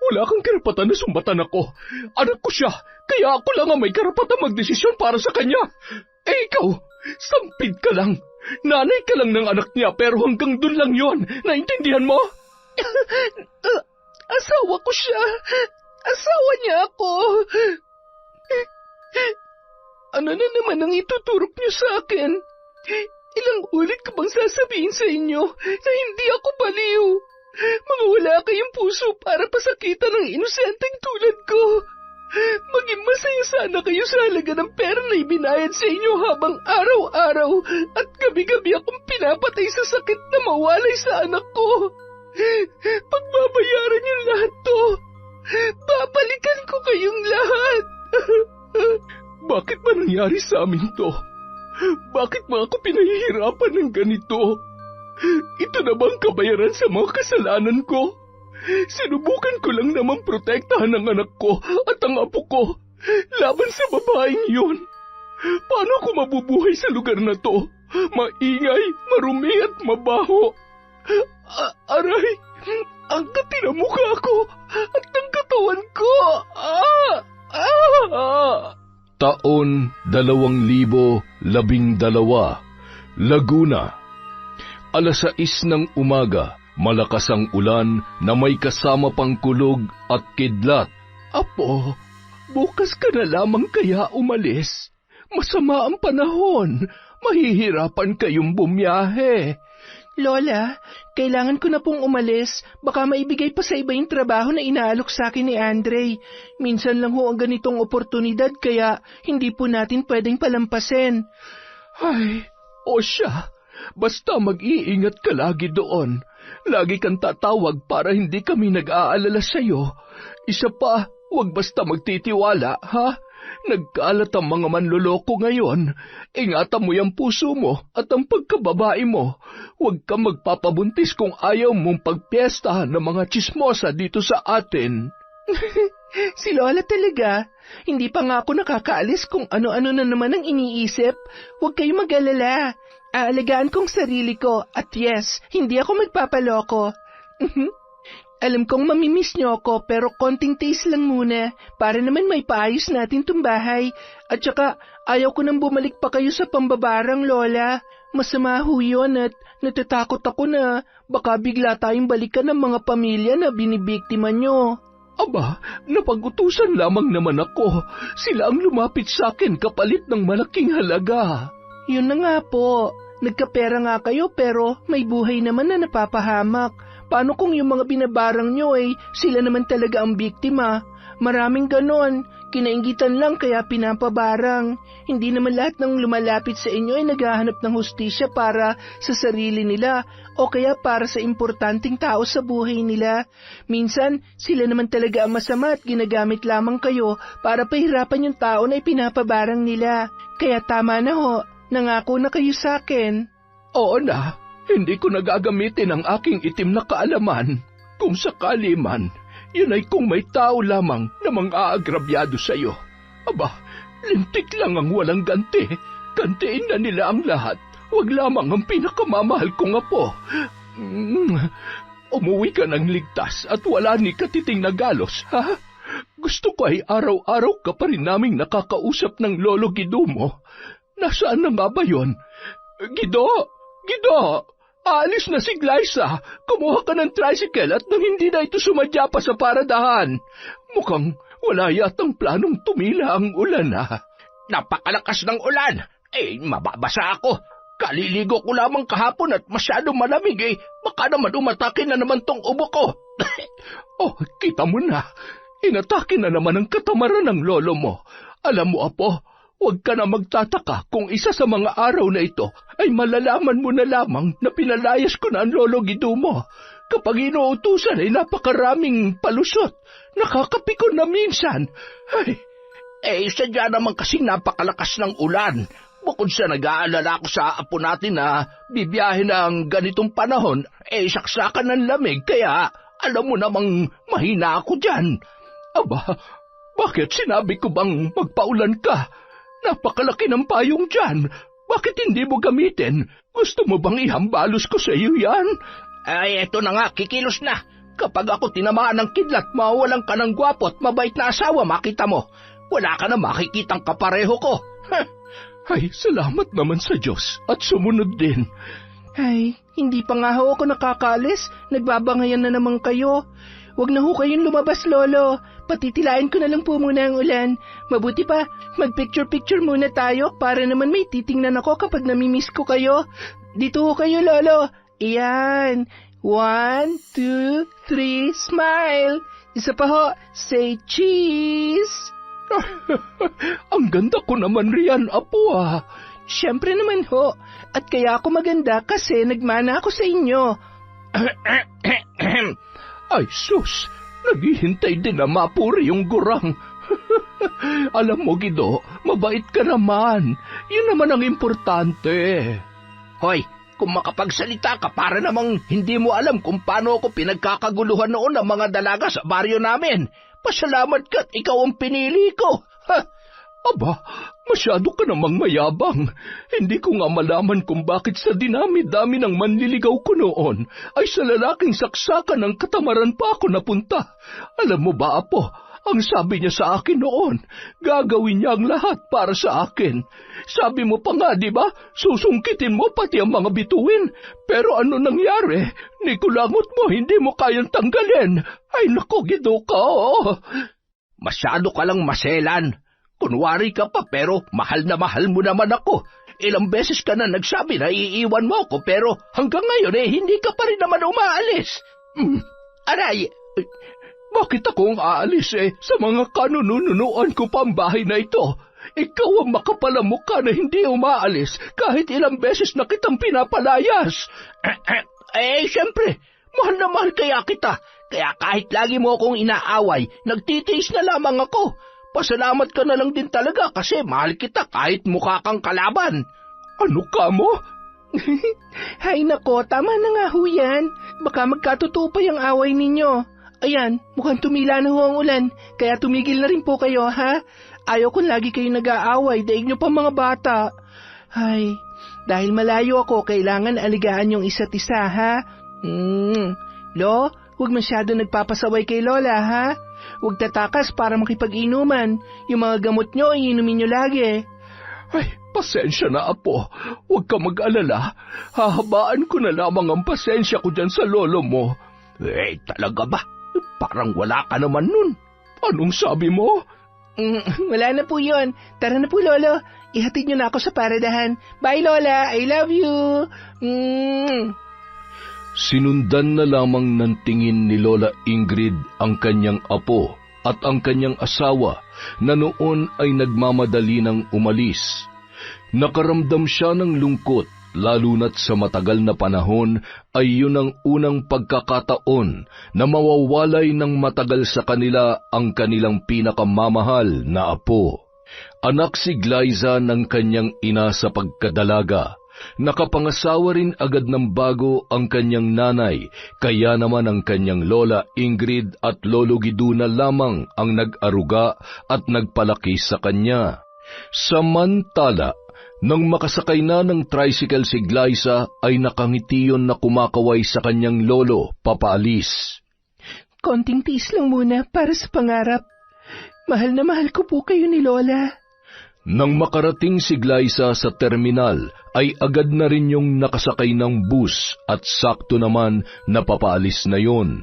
Wala kang karapatan na sumbatan ako. Anak ko siya, kaya ako lang ang may karapatan magdesisyon para sa kanya. Eh ikaw, sampid ka lang. Nanay ka lang ng anak niya pero hanggang dun lang yon. Naintindihan mo? Asawa ko siya. Asawa niya ako. Ano na naman ang ituturok niyo sa akin? Ilang ulit ko bang sasabihin sa inyo na hindi ako baliw? Mga wala kayong puso para pasakitan ng inosenteng tulad ko. Maging masaya sana kayo sa halaga ng pera na ibinayad sa inyo habang araw-araw at gabi-gabi akong pinapatay sa sakit na mawalay sa anak ko. Pagbabayaran yung lahat to, babalikan ko kayong lahat. Bakit ba nangyari sa amin to? Bakit ba ako pinahihirapan ng ganito? Ito na bang kabayaran sa mga kasalanan ko? Sinubukan ko lang naman protektahan ang anak ko at ang apo ko laban sa babaeng yun. Paano ako mabubuhay sa lugar na to? Maingay, marumi at mabaho. Aray, ang kati na mukha ko at ang katawan ko. Taon 2012, Laguna. Alas 6 ng umaga, malakas ang ulan na may kasama pang kulog at kidlat. Apo, bukas ka na lamang kaya umalis. Masama ang panahon. Mahihirapan kayong bumiyahe. Lola, kailangan ko na pong umalis. Baka maibigay pa sa iba yung trabaho na inaalok sa akin ni Andre. Minsan lang ho ang ganitong oportunidad kaya hindi po natin pwedeng palampasin. Ay, o siya. Basta mag-iingat ka lagi doon. Lagi kang tatawag para hindi kami nag-aalala sa'yo. Isa pa, huwag basta magtitiwala, ha? Nagkalat ang mga manloloko ngayon. Ingatan mo yung puso mo at ang pagkababae mo. Huwag kang magpapabuntis kung ayaw mong pagpiestahan ng mga tsismosa dito sa atin. Si Lola talaga. Hindi pa nga ako nakakaalis kung ano-ano na naman ang iniisip. Huwag kayong mag-alala. Aalagaan kong sarili ko at yes, hindi ako magpapaloko. Alam kong mamimiss niyo ako pero konting taste lang muna para naman may paayos natin tong bahay. At saka ayaw ko nang bumalik pa kayo sa pambabarang, Lola. Masama ho yun at natatakot ako na baka bigla tayong balikan ng mga pamilya na binibiktima niyo. Aba, napag-utusan lamang naman ako. Sila ang lumapit sa akin kapalit ng malaking halaga. Yun na nga po. Nagkapera nga kayo pero may buhay naman na napapahamak. Paano kung yung mga binabarang nyo sila naman talaga ang biktima? Maraming ganon. Kinaingitan lang kaya pinapabarang. Hindi naman lahat ng lumalapit sa inyo ay naghahanap ng hustisya para sa sarili nila o kaya para sa importanteng tao sa buhay nila. Minsan, sila naman talaga ang masama at ginagamit lamang kayo para pahirapan yung tao na ipinapabarang nila. Kaya tama na ho. Nangako na kayo sa akin. Oo na, hindi ko nagagamitin ang aking itim na kaalaman. Kung sakali man, yun ay kung may tao lamang na mang-aagrabyado sa'yo. Aba, lintik lang ang walang ganti. Gantiin na nila ang lahat. Huwag lamang ang pinakamamahal kong apo. Umuwi ka ng ligtas at wala ni katiting na galos, ha? Gusto ko ay araw-araw ka pa rin naming nakakausap ng Lolo Gido mo. Nasaan na nga ba yun? Gido! Gido! Aalis na si Glyza. Kumuha ka ng tricycle at nang hindi na ito sumadya pa sa paradahan. Mukhang wala yatang planong tumila ang ulan, ha? Napakalakas ng ulan. Mababasa ako. Kaliligo ko lamang kahapon at masyadong malamig Baka naman umatake na naman tong ubo ko. Oh, kita mo na. Inatake na naman ang katamaran ng lolo mo. Alam mo, apo, huwag ka na magtataka kung isa sa mga araw na ito ay malalaman mo na lamang na pinalayas ko na ang Lolo Gido mo. Kapag inuutusan ay napakaraming palusot. Nakakapikon na minsan. Sadya naman kasing napakalakas ng ulan. Bukod sa nag-aalala ko sa apo natin na bibiyahin ng ganitong panahon, saksakan ng lamig kaya alam mo namang mahina ako dyan. Aba, bakit sinabi ko bang magpaulan ka? Napakalaki ng payong dyan. Bakit hindi mo gamitin? Gusto mo bang ihambalos ko sa iyo yan? Eto na nga, kikilos na. Kapag ako tinamaan ng kidlat, mawawalan ka ng gwapo at mabait na asawa, makita mo. Wala ka na makikitang kapareho ko. Ay, salamat naman sa Diyos at sumunod din. Ay, hindi pa nga ho ako nakakaalis. Nagbabangayan na naman kayo. Huwag na ho kayong lumabas, Lolo. Patitilain ko na lang po muna ang ulan. Mabuti pa, mag-picture-picture muna tayo para naman may titingnan ako kapag namimiss ko kayo. Dito ho kayo, Lolo. Iyan. 1, 2, 3, smile. Isa pa ho, say cheese. Ang ganda ko naman riyan, Apo ah. Siyempre naman ho. At kaya ako maganda kasi nagmana ako sa inyo. Ay sus, naghihintay din na mapuri yung gurang. Alam mo, Gido, mabait ka naman. Yun naman ang importante. Hoy, kung makapagsalita ka para namang hindi mo alam kung paano ako pinagkakaguluhan noon ng mga dalaga sa baryo namin. Pasalamat ka't ikaw ang pinili ko. Ha? Aba, masyado ka namang mayabang. Hindi ko nga malaman kung bakit sa dinami-dami ng manliligaw ko noon ay sa lalaking saksakan ng katamaran pa ako napunta. Alam mo ba, Apo, ang sabi niya sa akin noon, gagawin niya ang lahat para sa akin. Sabi mo pa nga, di ba, susungkitin mo pati ang mga bituin. Pero ano nangyari? Nikulangot mo, hindi mo kayang tanggalin. Ay naku, Gido ka, oh. Masyado ka lang maselan. Kunwari ka pa pero mahal na mahal mo naman ako. Ilang beses ka na nagsabi na iiwan mo ako pero hanggang ngayon hindi ka pa rin naman umaalis. Aray! Bakit ako ang aalis sa mga kanununuan ko pa ang bahay na ito? Ikaw ang makapalang mukha na hindi umaalis kahit ilang beses na kitang pinapalayas. Siyempre, mahal na mahal kaya kita. Kaya kahit lagi mo akong inaaway, nagtitiis na lamang ako. Pasalamat ka na lang din talaga kasi mahal kita kahit mukha kang kalaban. Ano ka mo? Hay nako, tama na nga ho yan. Baka magkatotoo pa yung away ninyo. Ayan, mukhang tumila na ho ang ulan, kaya tumigil na rin po kayo, ha? Ayaw kung lagi kayo nag-aaway, daig nyo pa mga bata. Ay, dahil malayo ako, kailangan aligaan yung isa't isa, ha? Lo, huwag masyado nagpapasaway kay Lola, ha? Huwag tatakas para makipag-inuman. Yung mga gamot nyo, iinumin nyo lagi. Ay, pasensya na, Apo. Huwag ka mag-alala. Hahabaan ko na lamang ang pasensya ko dyan sa lolo mo. Talaga ba? Parang wala ka naman nun. Anong sabi mo? Wala na po yun. Tara na po, Lolo. Ihatid nyo na ako sa paradahan. Bye, Lola. I love you. Sinundan na lamang ng tingin ni Lola Ingrid ang kanyang apo at ang kanyang asawa na noon ay nagmamadali ng umalis. Nakaramdam siya ng lungkot, lalo na't sa matagal na panahon ay yun ang unang pagkakataon na mawawalay ng matagal sa kanila ang kanilang pinakamamahal na apo. Anak si Glyza ng kanyang ina sa pagkadalaga. Nakapangasawa rin agad ng bago ang kanyang nanay, kaya naman ang kanyang Lola Ingrid at Lolo Gido na lamang ang nag-aruga at nagpalaki sa kanya. Samantala, nang makasakay na ng tricycle si Glyza ay nakangitiyon na kumakaway sa kanyang lolo papaalis. Konting tiis lang muna para sa pangarap. Mahal na mahal ko po kayo ni Lola. Nang makarating si Glyza sa terminal, ay agad na rin yung nakasakay ng bus at sakto naman na papaalis na yon.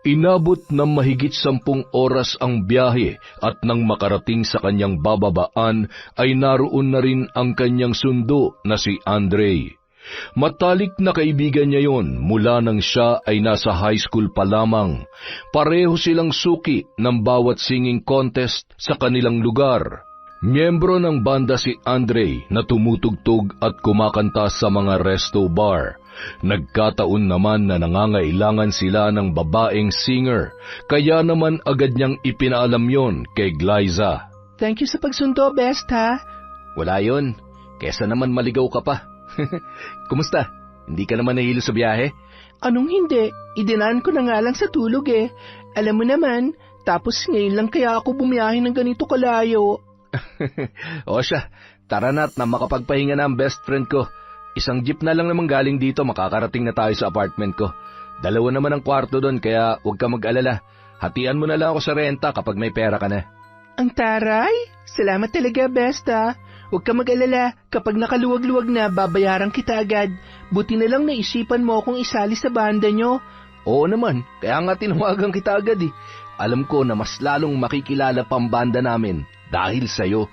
Inabot ng mahigit 10 oras ang biyahe at nang makarating sa kanyang bababaan ay naroon na rin ang kanyang sundo na si Andre. Matalik na kaibigan niya yon mula nang siya ay nasa high school pa lamang. Pareho silang suki ng bawat singing contest sa kanilang lugar. Miyembro ng banda si Andre na tumutugtog at kumakanta sa mga resto bar. Nagkataon naman na nangangailangan sila ng babaeng singer, kaya naman agad niyang ipinaalam yon kay Glyza. Thank you sa pagsundo, best ha? Wala yon, kesa naman maligaw ka pa. Kumusta? Hindi ka naman nahilo sa biyahe? Anong hindi? Idinaan ko na nga lang sa tulog eh. Alam mo naman, tapos ngayon lang kaya ako bumiyahe ng ganito kalayo. O siya, tara na't na makapagpahinga na ang best friend ko. Isang jeep na lang naman galing dito, makakarating na tayo sa apartment ko. 2 naman ang kwarto doon kaya huwag ka mag-alala. Hatian mo na lang ako sa renta kapag may pera ka na. Ang taray? Salamat talaga, Besta. Huwag ka mag-alala, kapag nakaluwag-luwag na, babayaran kita agad. Buti na lang naisipan mo akong isali sa banda nyo. Oo naman, kaya nga tinawagan kita agad eh. Alam ko na mas lalong makikilala pang banda namin dahil sa'yo.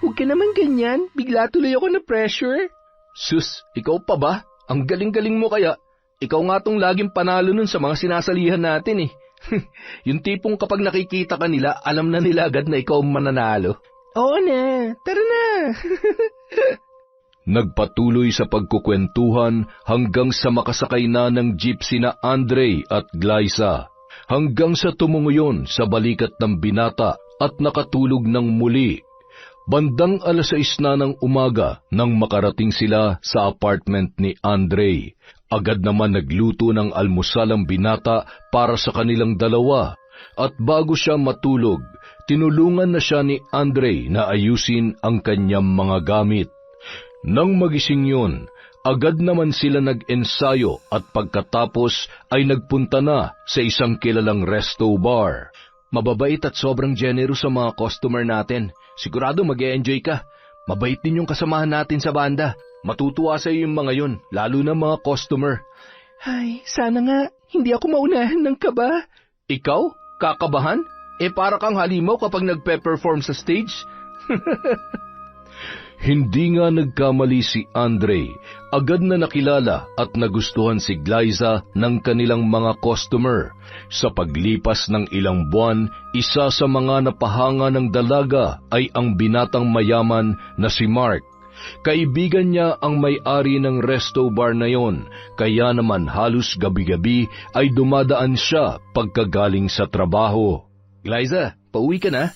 Huwag ka naman ganyan, bigla tuloy ako na pressure. Sus, ikaw pa ba? Ang galing-galing mo kaya. Ikaw nga tong laging panalo nun sa mga sinasalihan natin eh. Yung tipong kapag nakikita ka nila, alam na nila agad na ikaw ang mananalo. Oo na, tara na. Nagpatuloy sa pagkukwentuhan hanggang sa makasakay na ng jeep sina Andre at Glyza. Hanggang sa tumunguyon sa balikat ng binata at nakatulog ng muli. Bandang 6:00 na ng umaga nang makarating sila sa apartment ni Andre. Agad naman nagluto ng almusal ang binata para sa kanilang dalawa. At bago siya matulog, tinulungan na siya ni Andre na ayusin ang kanyang mga gamit. Nang magising yun, agad naman sila nag-ensayo at pagkatapos ay nagpunta na sa isang kilalang resto bar. Mababait at sobrang generous sa mga customer natin. Sigurado mag-e-enjoy ka. Mabait din yung kasamahan natin sa banda. Matutuwa sa iyo yung mga yun, lalo na mga customer. Ay, sana nga, hindi ako maunahan ng kaba. Ikaw? Kakabahan? Para kang halimaw kapag nagpe-perform sa stage? Hindi nga nagkamali si Andre. Agad na nakilala at nagustuhan si Glyza ng kanilang mga customer. Sa paglipas ng ilang buwan, isa sa mga napahanga ng dalaga ay ang binatang mayaman na si Mark. Kaibigan niya ang may-ari ng resto bar na yon, kaya naman halos gabi-gabi ay dumadaan siya pagkagaling sa trabaho. Glyza, pauwi ka na?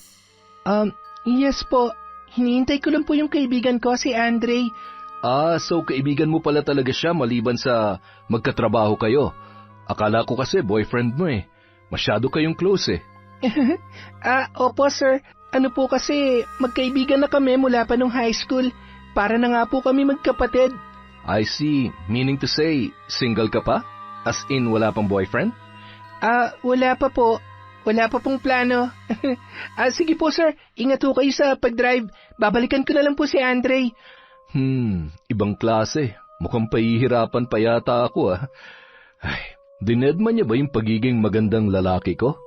Yes po. Hinihintay ko lang po yung kaibigan ko, si Andre. So kaibigan mo pala talaga siya maliban sa magkatrabaho kayo. Akala ko kasi boyfriend mo eh. Masyado kayong close eh. Opo sir. Ano po kasi, magkaibigan na kami mula pa nung high school. Para na nga po kami magkapatid. I see. Meaning to say, single ka pa? As in, wala pang boyfriend? Wala pa po. Wala pa pong plano. Sige po sir, ingat po kayo sa pag-drive. Babalikan ko na lang po si Andre. Ibang klase. Mukhang pahihirapan pa yata ako Ay, dinedma niya ba yung pagiging magandang lalaki ko?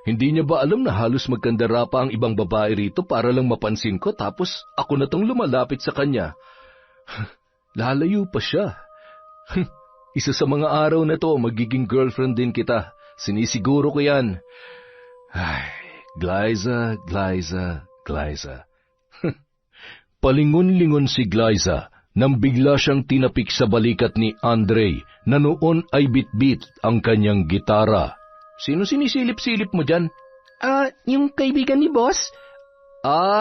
Hindi niya ba alam na halos magkandara pa ang ibang babae rito para lang mapansin ko tapos ako na tong lumalapit sa kanya? Lalayo pa siya. Isa sa mga araw na to, magiging girlfriend din kita. Sinisiguro ko yan. Ay, Glyza. Palingon-lingon si Glyza nang bigla siyang tinapik sa balikat ni Andre na noon ay bitbit ang kanyang gitara. Sino sinisilip-silip mo dyan? Yung kaibigan ni boss.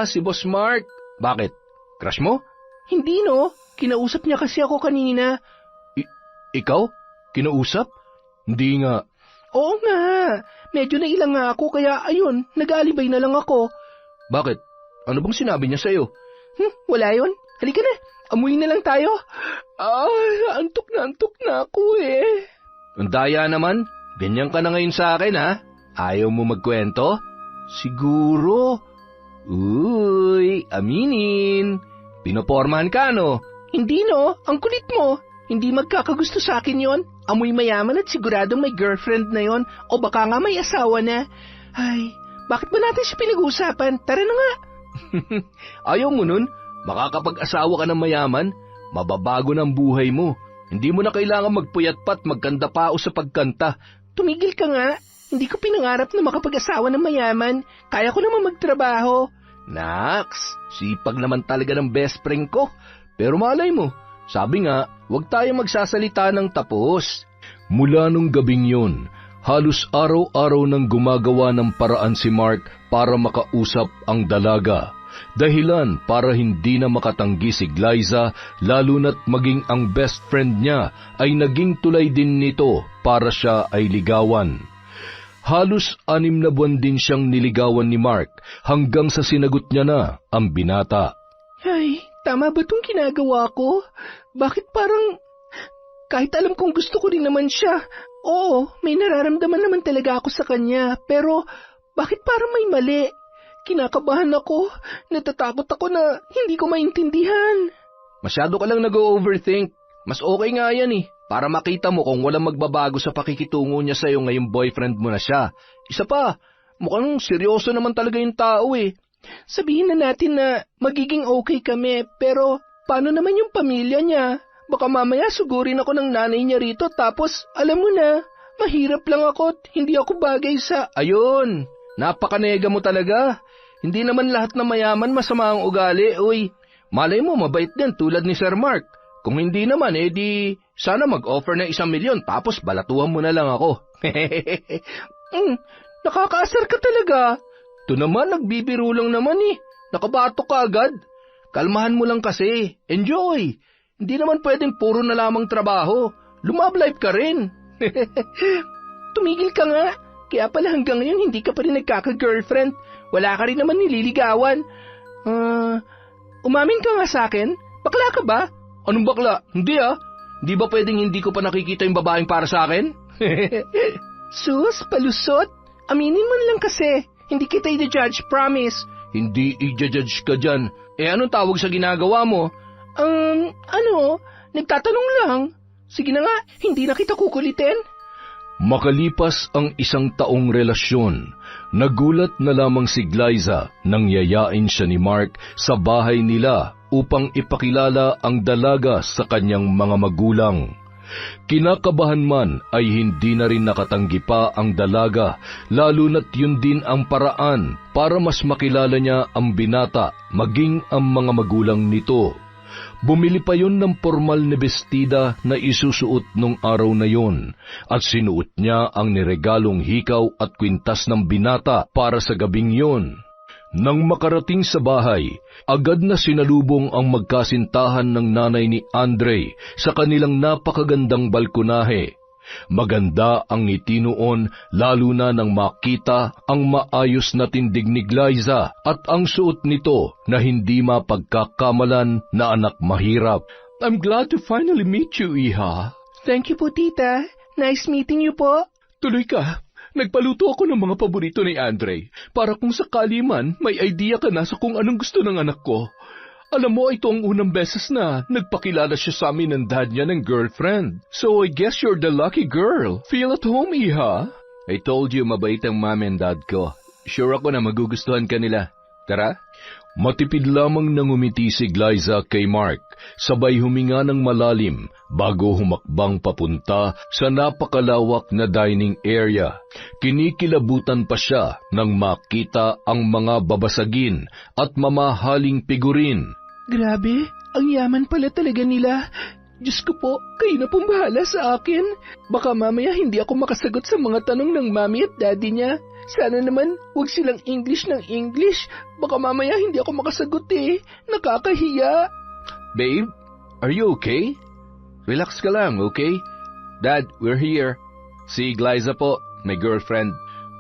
Si Boss Mark. Bakit? Crush mo? Hindi no, kinausap niya kasi ako kanina. Ikaw? Kinausap? Hindi nga. Oo nga, medyo nailang nga ako kaya ayun, nag-aalibay na lang ako. Bakit? Ano bang sinabi niya sa'yo? Wala yun. Halika na, amuy na lang tayo. Antok na ako eh. Ang daya naman, ganyan ka na ngayon sa akin ha? Ayaw mo magkwento? Siguro. Uy, aminin. Pinopormahan ka no? Hindi no, ang kulit mo. Hindi magkakagusto sa akin yon. Amoy mayaman at siguradong may girlfriend na yon o baka nga may asawa na. Ay, bakit ba natin siya pinag-uusapan? Tara na nga. Ayaw mo nun? Makakapag-asawa ka ng mayaman? Mababago ng buhay mo. Hindi mo na kailangan magpuyat pa at magkanda pa sa pagkanta. Tumigil ka nga. Hindi ko pinangarap na makapag-asawa ng mayaman. Kaya ko naman magtrabaho. Naks, sipag naman talaga ng best friend ko. Pero malay mo, sabi nga, huwag tayong magsasalita ng tapos. Mula nung gabing yun, halos araw-araw nang gumagawa ng paraan si Mark para makausap ang dalaga. Dahilan para hindi na makatanggi si Glyza, lalo na't maging ang best friend niya ay naging tulay din nito para siya ay ligawan. Halos 6 na buwan din siyang niligawan ni Mark hanggang sa sinagot niya na ang binata. Ay, tama ba itong ginagawa ko? Bakit Kahit alam kong gusto ko rin naman siya. Oo, may nararamdaman naman talaga ako sa kanya. Pero bakit parang may mali? Kinakabahan ako. Natatakot ako na hindi ko maintindihan. Masyado ka lang nag-overthink. Mas okay nga yan eh. Para makita mo kung walang magbabago sa pakikitungo niya sa'yo ngayong boyfriend mo na siya. Isa pa, mukhang seryoso naman talaga yung tao eh. Sabihin na natin na magiging okay kami, pero paano naman yung pamilya niya? Baka mamaya sugurin ako ng nanay niya rito tapos alam mo na, mahirap lang ako at hindi ako bagay sa... Ayun, napakanega mo talaga. Hindi naman lahat na mayaman masama ang ugali, uy. Malay mo mabait din tulad ni Sir Mark. Kung hindi naman, di sana mag-offer na 1 milyon tapos balatuhan mo na lang ako. Nakakaasar ka talaga. Ito naman, nagbibiro lang naman eh. Nakabato ka agad. Kalmahan mo lang kasi. Enjoy. Hindi naman pwedeng puro na lamang trabaho. Love life ka rin. Tumigil ka nga. Kaya pala hanggang ngayon hindi ka pa rin nagkaka-girlfriend. Wala ka rin naman nililigawan. Umamin ka nga sa akin? Bakla ka ba? Anong bakla? Hindi ah. Di ba pwedeng hindi ko pa nakikita yung babaeng para sa akin? Sus, palusot. Aminin mo lang kasi. Hindi kita i-judge, promise. Hindi i-judge ka dyan. Anong tawag sa ginagawa mo? Nagtatanong lang. Sige na nga, hindi na kita kukulitin. Makalipas ang 1 taong relasyon, nagulat na lamang si Glyza nang yayain siya ni Mark sa bahay nila upang ipakilala ang dalaga sa kanyang mga magulang. Kinakabahan man ay hindi na rin nakatanggi pa ang dalaga, lalo na't yun din ang paraan para mas makilala niya ang binata maging ang mga magulang nito. Bumili pa yun ng formal na bestida na isusuot nung araw na yun at sinuot niya ang niregalong hikaw at kwintas ng binata para sa gabing yun. Nang makarating sa bahay, agad na sinalubong ang magkasintahan ng nanay ni Andre sa kanilang napakagandang balkonahe. Maganda ang ngiti noon lalo na nang makita ang maayos na tindig ni Glyza at ang suot nito na hindi mapagkakamalan na anak mahirap. I'm glad to finally meet you, Iha. Thank you po, tita. Nice meeting you po. Tuloy ka. Nagpaluto ako ng mga paborito ni Andre para kung sakali man may idea ka na sa kung anong gusto ng anak ko. Alam mo, ito ang unang beses na nagpakilala siya sa amin ng dad niya ng girlfriend. So I guess you're the lucky girl. Feel at home, Iha. I told you mabait ang mom and dad ko. Sure ako na magugustuhan ka nila. Tara? Matipid lamang nang umiti si Glyza kay Mark, sabay huminga ng malalim bago humakbang papunta sa napakalawak na dining area. Kinikilabutan pa siya nang makita ang mga babasagin at mamahaling figurin. Grabe, ang yaman pala talaga nila. Diyos ko po, kayo na pong bahala sa akin. Baka mamaya hindi ako makasagot sa mga tanong ng mami at daddy niya. Sana naman, huwag silang English ng English. Baka mamaya hindi ako makasagot eh. Nakakahiya. Babe, are you okay? Relax ka lang, okay? Dad, we're here. Si Glyza po, my girlfriend.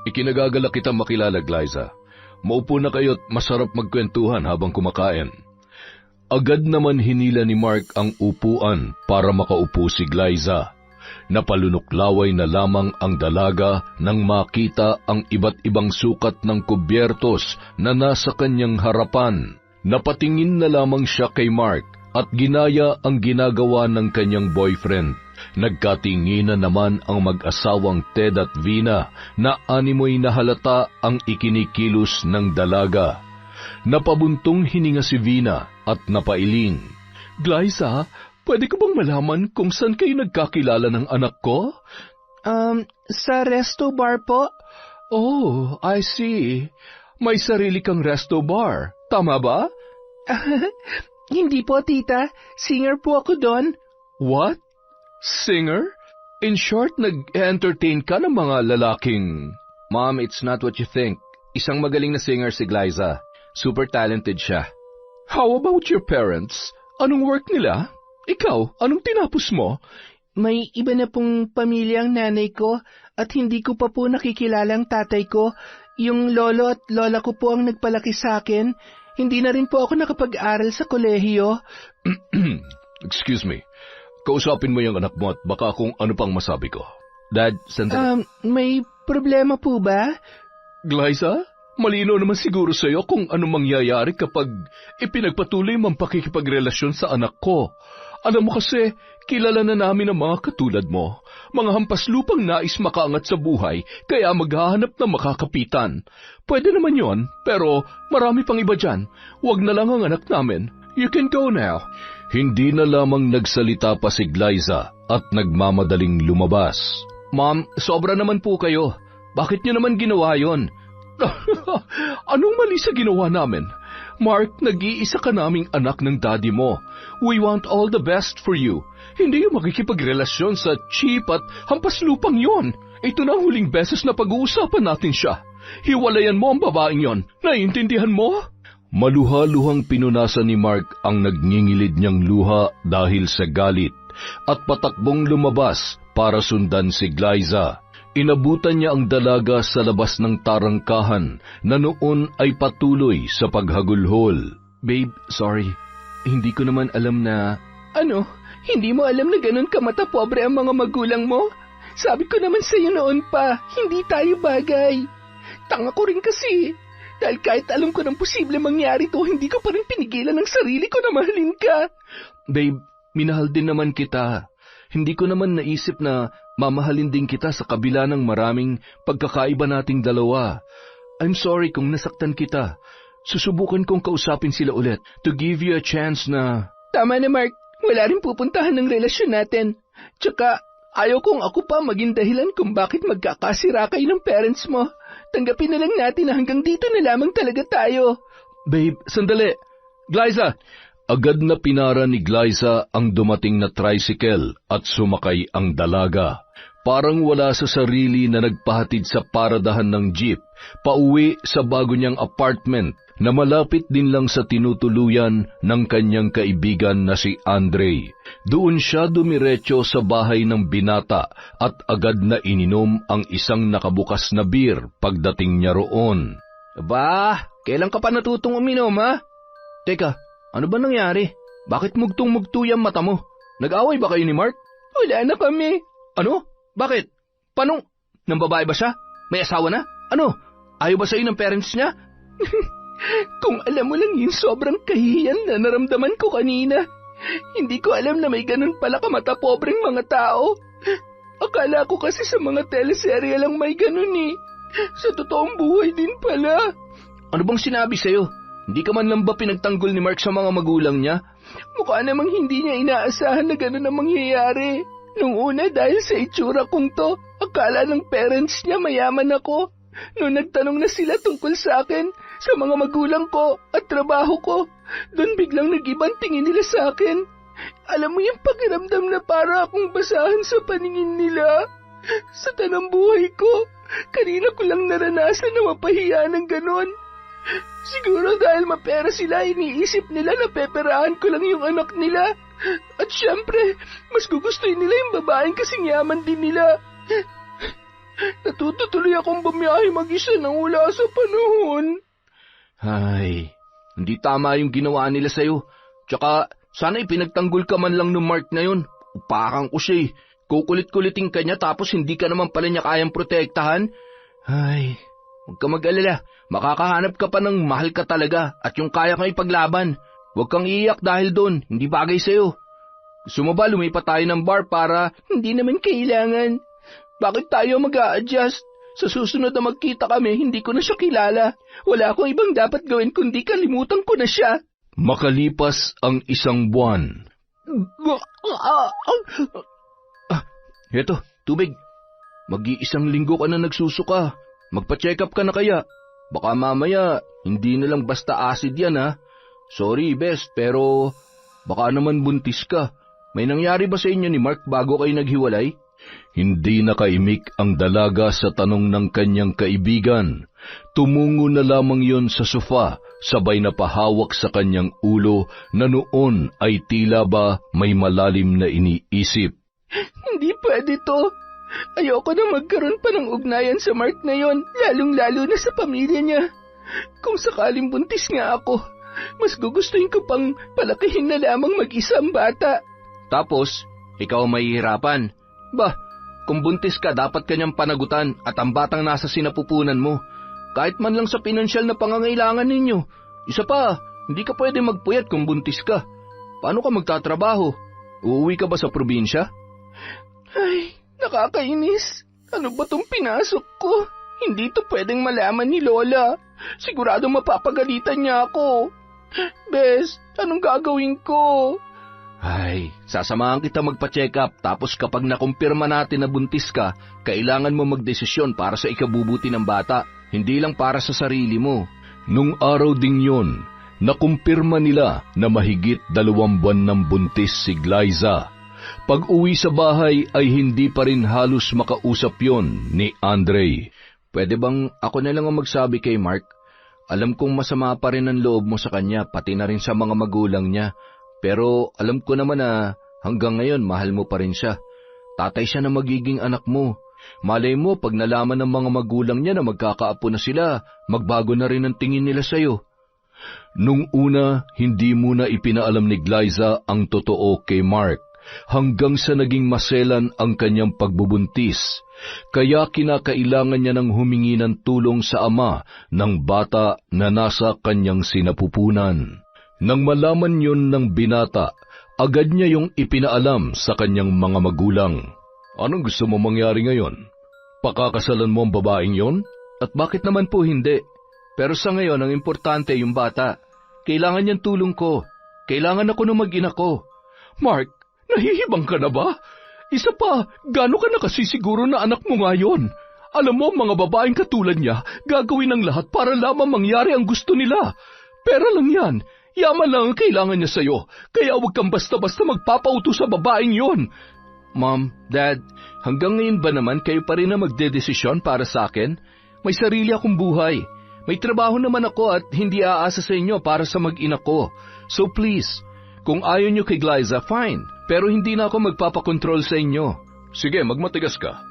Ikinagagalak kita makilala, Glyza. Maupo na kayo't masarap magkwentuhan habang kumakain. Agad naman hinila ni Mark ang upuan para makaupo si Glyza. Napalunuklaway na lamang ang dalaga nang makita ang iba't ibang sukat ng kubyertos na nasa kanyang harapan. Napatingin na lamang siya kay Mark at ginaya ang ginagawa ng kanyang boyfriend. Nagkatinginan naman ang mag-asawang Ted at Vina na animoy na halata ang ikinikilos ng dalaga. Napabuntong hininga si Vina at napailing. Glyza, pwede ko bang malaman kung saan kayo nagkakilala ng anak ko? Sa resto bar po. Oh, I see. May sarili kang resto bar. Tama ba? Hindi po, tita. Singer po ako doon. What? Singer? In short, nag-entertain ka ng mga lalaking... Mom, it's not what you think. Isang magaling na singer si Glyza. Super talented siya. How about your parents? Anong work nila? Ikaw, anong tinapos mo? May iba na pong pamilya ang nanay ko at hindi ko pa po nakikilala ang tatay ko. Yung lolo at lola ko po ang nagpalaki sa akin. Hindi na rin po ako nakapag-aral sa kolehiyo. Excuse me. kausapin mo yung anak mo at baka kung ano pang masabi ko. Dad, sandali. May problema po ba? Glyza, malino naman siguro sa'yo kung ano mangyayari kapag ipinagpatuloy mo ang pakikipagrelasyon sa anak ko. Alam mo kasi, kilala na namin ang mga katulad mo. Mga hampas lupang nais makaangat sa buhay, kaya maghahanap ng makakapitan. Pwede naman yon, pero marami pang iba dyan. Huwag na lang ang anak namin. You can go now. Hindi na lamang nagsalita pa si Glyza at nagmamadaling lumabas. Ma'am, sobra naman po kayo. Bakit niyo naman ginawa yon? Anong mali sa ginawa namin? Mark, nag-iisa ka naming anak ng daddy mo. We want all the best for you. Hindi yung makikipagrelasyon sa cheap at hampas lupang yon. Ito na ang huling beses na pag-uusapan natin siya. Hiwalayan mo ang babaeng yon. Naiintindihan mo? Maluha-luhang pinunasan ni Mark ang nagngingilid niyang luha dahil sa galit at patakbong lumabas para sundan si Glyza. Inabutan niya ang dalaga sa labas ng tarangkahan na noon ay patuloy sa paghagulhol. Babe, sorry. Hindi ko naman alam na... Ano? Hindi mo alam na ganun kamata pobre ang mga magulang mo? Sabi ko naman sa'yo noon pa, hindi tayo bagay. Tanga ko rin kasi. Dahil kahit alam ko ng posible mangyari to, hindi ko pa rin pinigilan ng sarili ko na mahalin ka. Babe, minahal din naman kita. Hindi ko naman naisip na mamahalin din kita sa kabila ng maraming pagkakaiba nating dalawa. I'm sorry kung nasaktan kita. Susubukan kong kausapin sila ulit to give you a chance na... Tama na, Mark. Wala rin pupuntahan ng relasyon natin. Tsaka, ayaw kong ako pa maging dahilan kung bakit magkakasira kayo ng parents mo. Tanggapin na lang natin na hanggang dito na lamang talaga tayo. Babe, sandali. Glyza! Agad na pinara ni Glyza ang dumating na tricycle at sumakay ang dalaga. Parang wala sa sarili na nagpahatid sa paradahan ng jeep, pauwi sa bago niyang apartment na malapit din lang sa tinutuluyan ng kanyang kaibigan na si Andre. Doon siya dumiretso sa bahay ng binata at agad na ininom ang isang nakabukas na beer pagdating niya roon. Aba, kailan ka pa natutong uminom, ha? Teka, ano ba nangyari? Bakit mugtong-mugto yung mata mo? Nag-away ba kayo ni Mark? Wala na kami. Ano? Bakit? Paano? Nang babae ba siya? May asawa na? Ano? Ayaw ba sa'yo ng parents niya? Kung alam mo lang yung sobrang kahihiyan na naramdaman ko kanina. Hindi ko alam na may ganun pala kamata pobreng mga tao. Akala ko kasi sa mga teleserye lang may ganun eh. Sa totoong buhay din pala. Ano bang sinabi sa'yo? Hindi ka man lang ba pinagtanggol ni Mark sa mga magulang niya? Mukha namang hindi niya inaasahan na gano'n ang mangyayari. Nung una dahil sa itsura kong to, akala ng parents niya mayaman ako. Noong nagtanong na sila tungkol sa akin, sa mga magulang ko at trabaho ko, doon biglang nag-ibang tingin nila sa akin. Alam mo yung pakiramdam na para akong basahan sa paningin nila. Sa tanang buhay ko, kanina ko lang naranasan na mapahiya ng gano'n. Siguro dahil mapera sila, iniisip nila na peperahan ko lang yung anak nila. At syempre, mas gugustuhin nila yung babaeng kasing yaman din nila. Natututuloy akong bumiyahe mag-isa nang wala sa panahon. Ay, hindi tama yung ginawa nila sa'yo. Tsaka, sana ipinagtanggol ka man lang ng Mark na yun. Upakan ko siya eh. Kukulit-kuliting ka niya tapos hindi ka naman pala niya kayang protektahan. Ay, huwag ka mag-alala. Makakahanap ka pa ng mahal ka talaga at yung kaya kang ipaglaban. Huwag kang iiyak dahil doon, hindi bagay sa'yo. Gusto mo ba lumipat tayo ng bar para... Hindi naman kailangan. Bakit tayo mag-a-adjust? Sa susunod na magkita kami, hindi ko na siya kilala. Wala akong ibang dapat gawin kundi kalimutan ko na siya. Makalipas ang 1 buwan. Heto, tubig. Mag-1 linggo ka na nagsusuka. Magpa-check up ka na kaya. Baka mamaya, hindi na lang basta acid yan ha. Sorry, best, pero baka naman buntis ka. May nangyari ba sa inyo ni Mark bago kayo naghiwalay? Hindi nakaimik ang dalaga sa tanong ng kanyang kaibigan. Tumungo na lamang yon sa sofa, sabay na pahawak sa kanyang ulo na noon ay tila ba may malalim na iniisip. Hindi pwede to. Ayoko na magkaroon pa ng ugnayan sa Mark na yon, lalong-lalo na sa pamilya niya. Kung sakaling buntis nga ako, mas gugustuhin ko pang palakihin na lamang mag-isang bata. Tapos, ikaw ang mahihirapan. Bah, kung buntis ka, dapat kanyang panagutan at ang batang nasa sinapupunan mo. Kahit man lang sa pinansyal na pangangailangan ninyo. Isa pa, hindi ka pwede magpuyat kung buntis ka. Paano ka magtatrabaho? Uuwi ka ba sa probinsya? Ay, nakakainis. Ano ba tong pinasok ko? Hindi to pwedeng malaman ni Lola. Sigurado mapapagalitan niya ako. Bes, anong gagawin ko? Ay, sasamahan kita magpa-check up tapos kapag nakumpirma natin na buntis ka, kailangan mo magdesisyon para sa ikabubuti ng bata, hindi lang para sa sarili mo. Nung araw ding yon, nakumpirma nila na mahigit 2 buwan ng buntis si Glyza. Pag-uwi sa bahay ay hindi pa rin halos makausap yon ni Andre. Pwede bang ako na lang ang magsabi kay Mark? Alam kong masama pa rin ang loob mo sa kanya, pati na rin sa mga magulang niya. Pero alam ko naman na hanggang ngayon mahal mo pa rin siya. Tatay siya na magiging anak mo. Malay mo pag nalaman ng mga magulang niya na magkakaapo na sila, magbago na rin ang tingin nila sa'yo. Nung una, hindi muna ipinaalam ni Glyza ang totoo kay Mark, hanggang sa naging maselan ang kanyang pagbubuntis. Kaya kinakailangan niya ng humingi ng tulong sa ama ng bata na nasa kanyang sinapupunan. Nang malaman yon ng binata, agad niya yung ipinaalam sa kanyang mga magulang. Anong gusto mo mangyari ngayon? Pakakasalan mo ang babaeng yon? At bakit naman po hindi? Pero sa ngayon, ang importante yung bata. Kailangan niyang tulong ko. Kailangan ako ng mag-ina ko. Mark, nahihibang ka na ba? Isa pa, gaano ka nakasisiguro na anak mo ngayon? Alam mo, mga babaeng katulad niya, gagawin ang lahat para lamang mangyari ang gusto nila. Pera lang yan. Yaman lang ang kailangan niya sa'yo, kaya huwag kang basta-basta magpapauto sa babaeng yon. Mom, Dad, hanggang ngayon ba naman kayo pa rin na magdedesisyon para sa akin? May sarili akong buhay. May trabaho naman ako at hindi aasa sa inyo para sa mag-ina ko. So please, kung ayaw niyo kay Glyza, fine. Pero hindi na ako magpapakontrol sa inyo. Sige, magmatigas ka.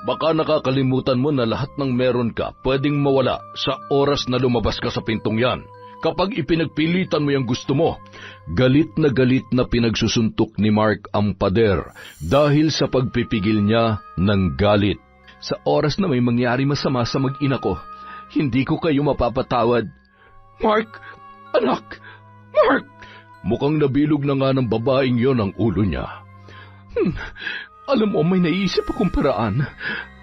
Baka nakakalimutan mo na lahat ng meron ka pwedeng mawala sa oras na lumabas ka sa pintong yan. Kapag ipinagpilitan mo yung gusto mo. Galit na pinagsusuntok ni Mark ang pader dahil sa pagpipigil niya ng galit. Sa oras na may mangyari masama sa mag-ina ko, hindi ko kayo mapapatawad. Mark! Anak! Mark! Mukhang nabilog na nga ng babaeng yon ang ulo niya. Alam mo, may naisip akong paraan.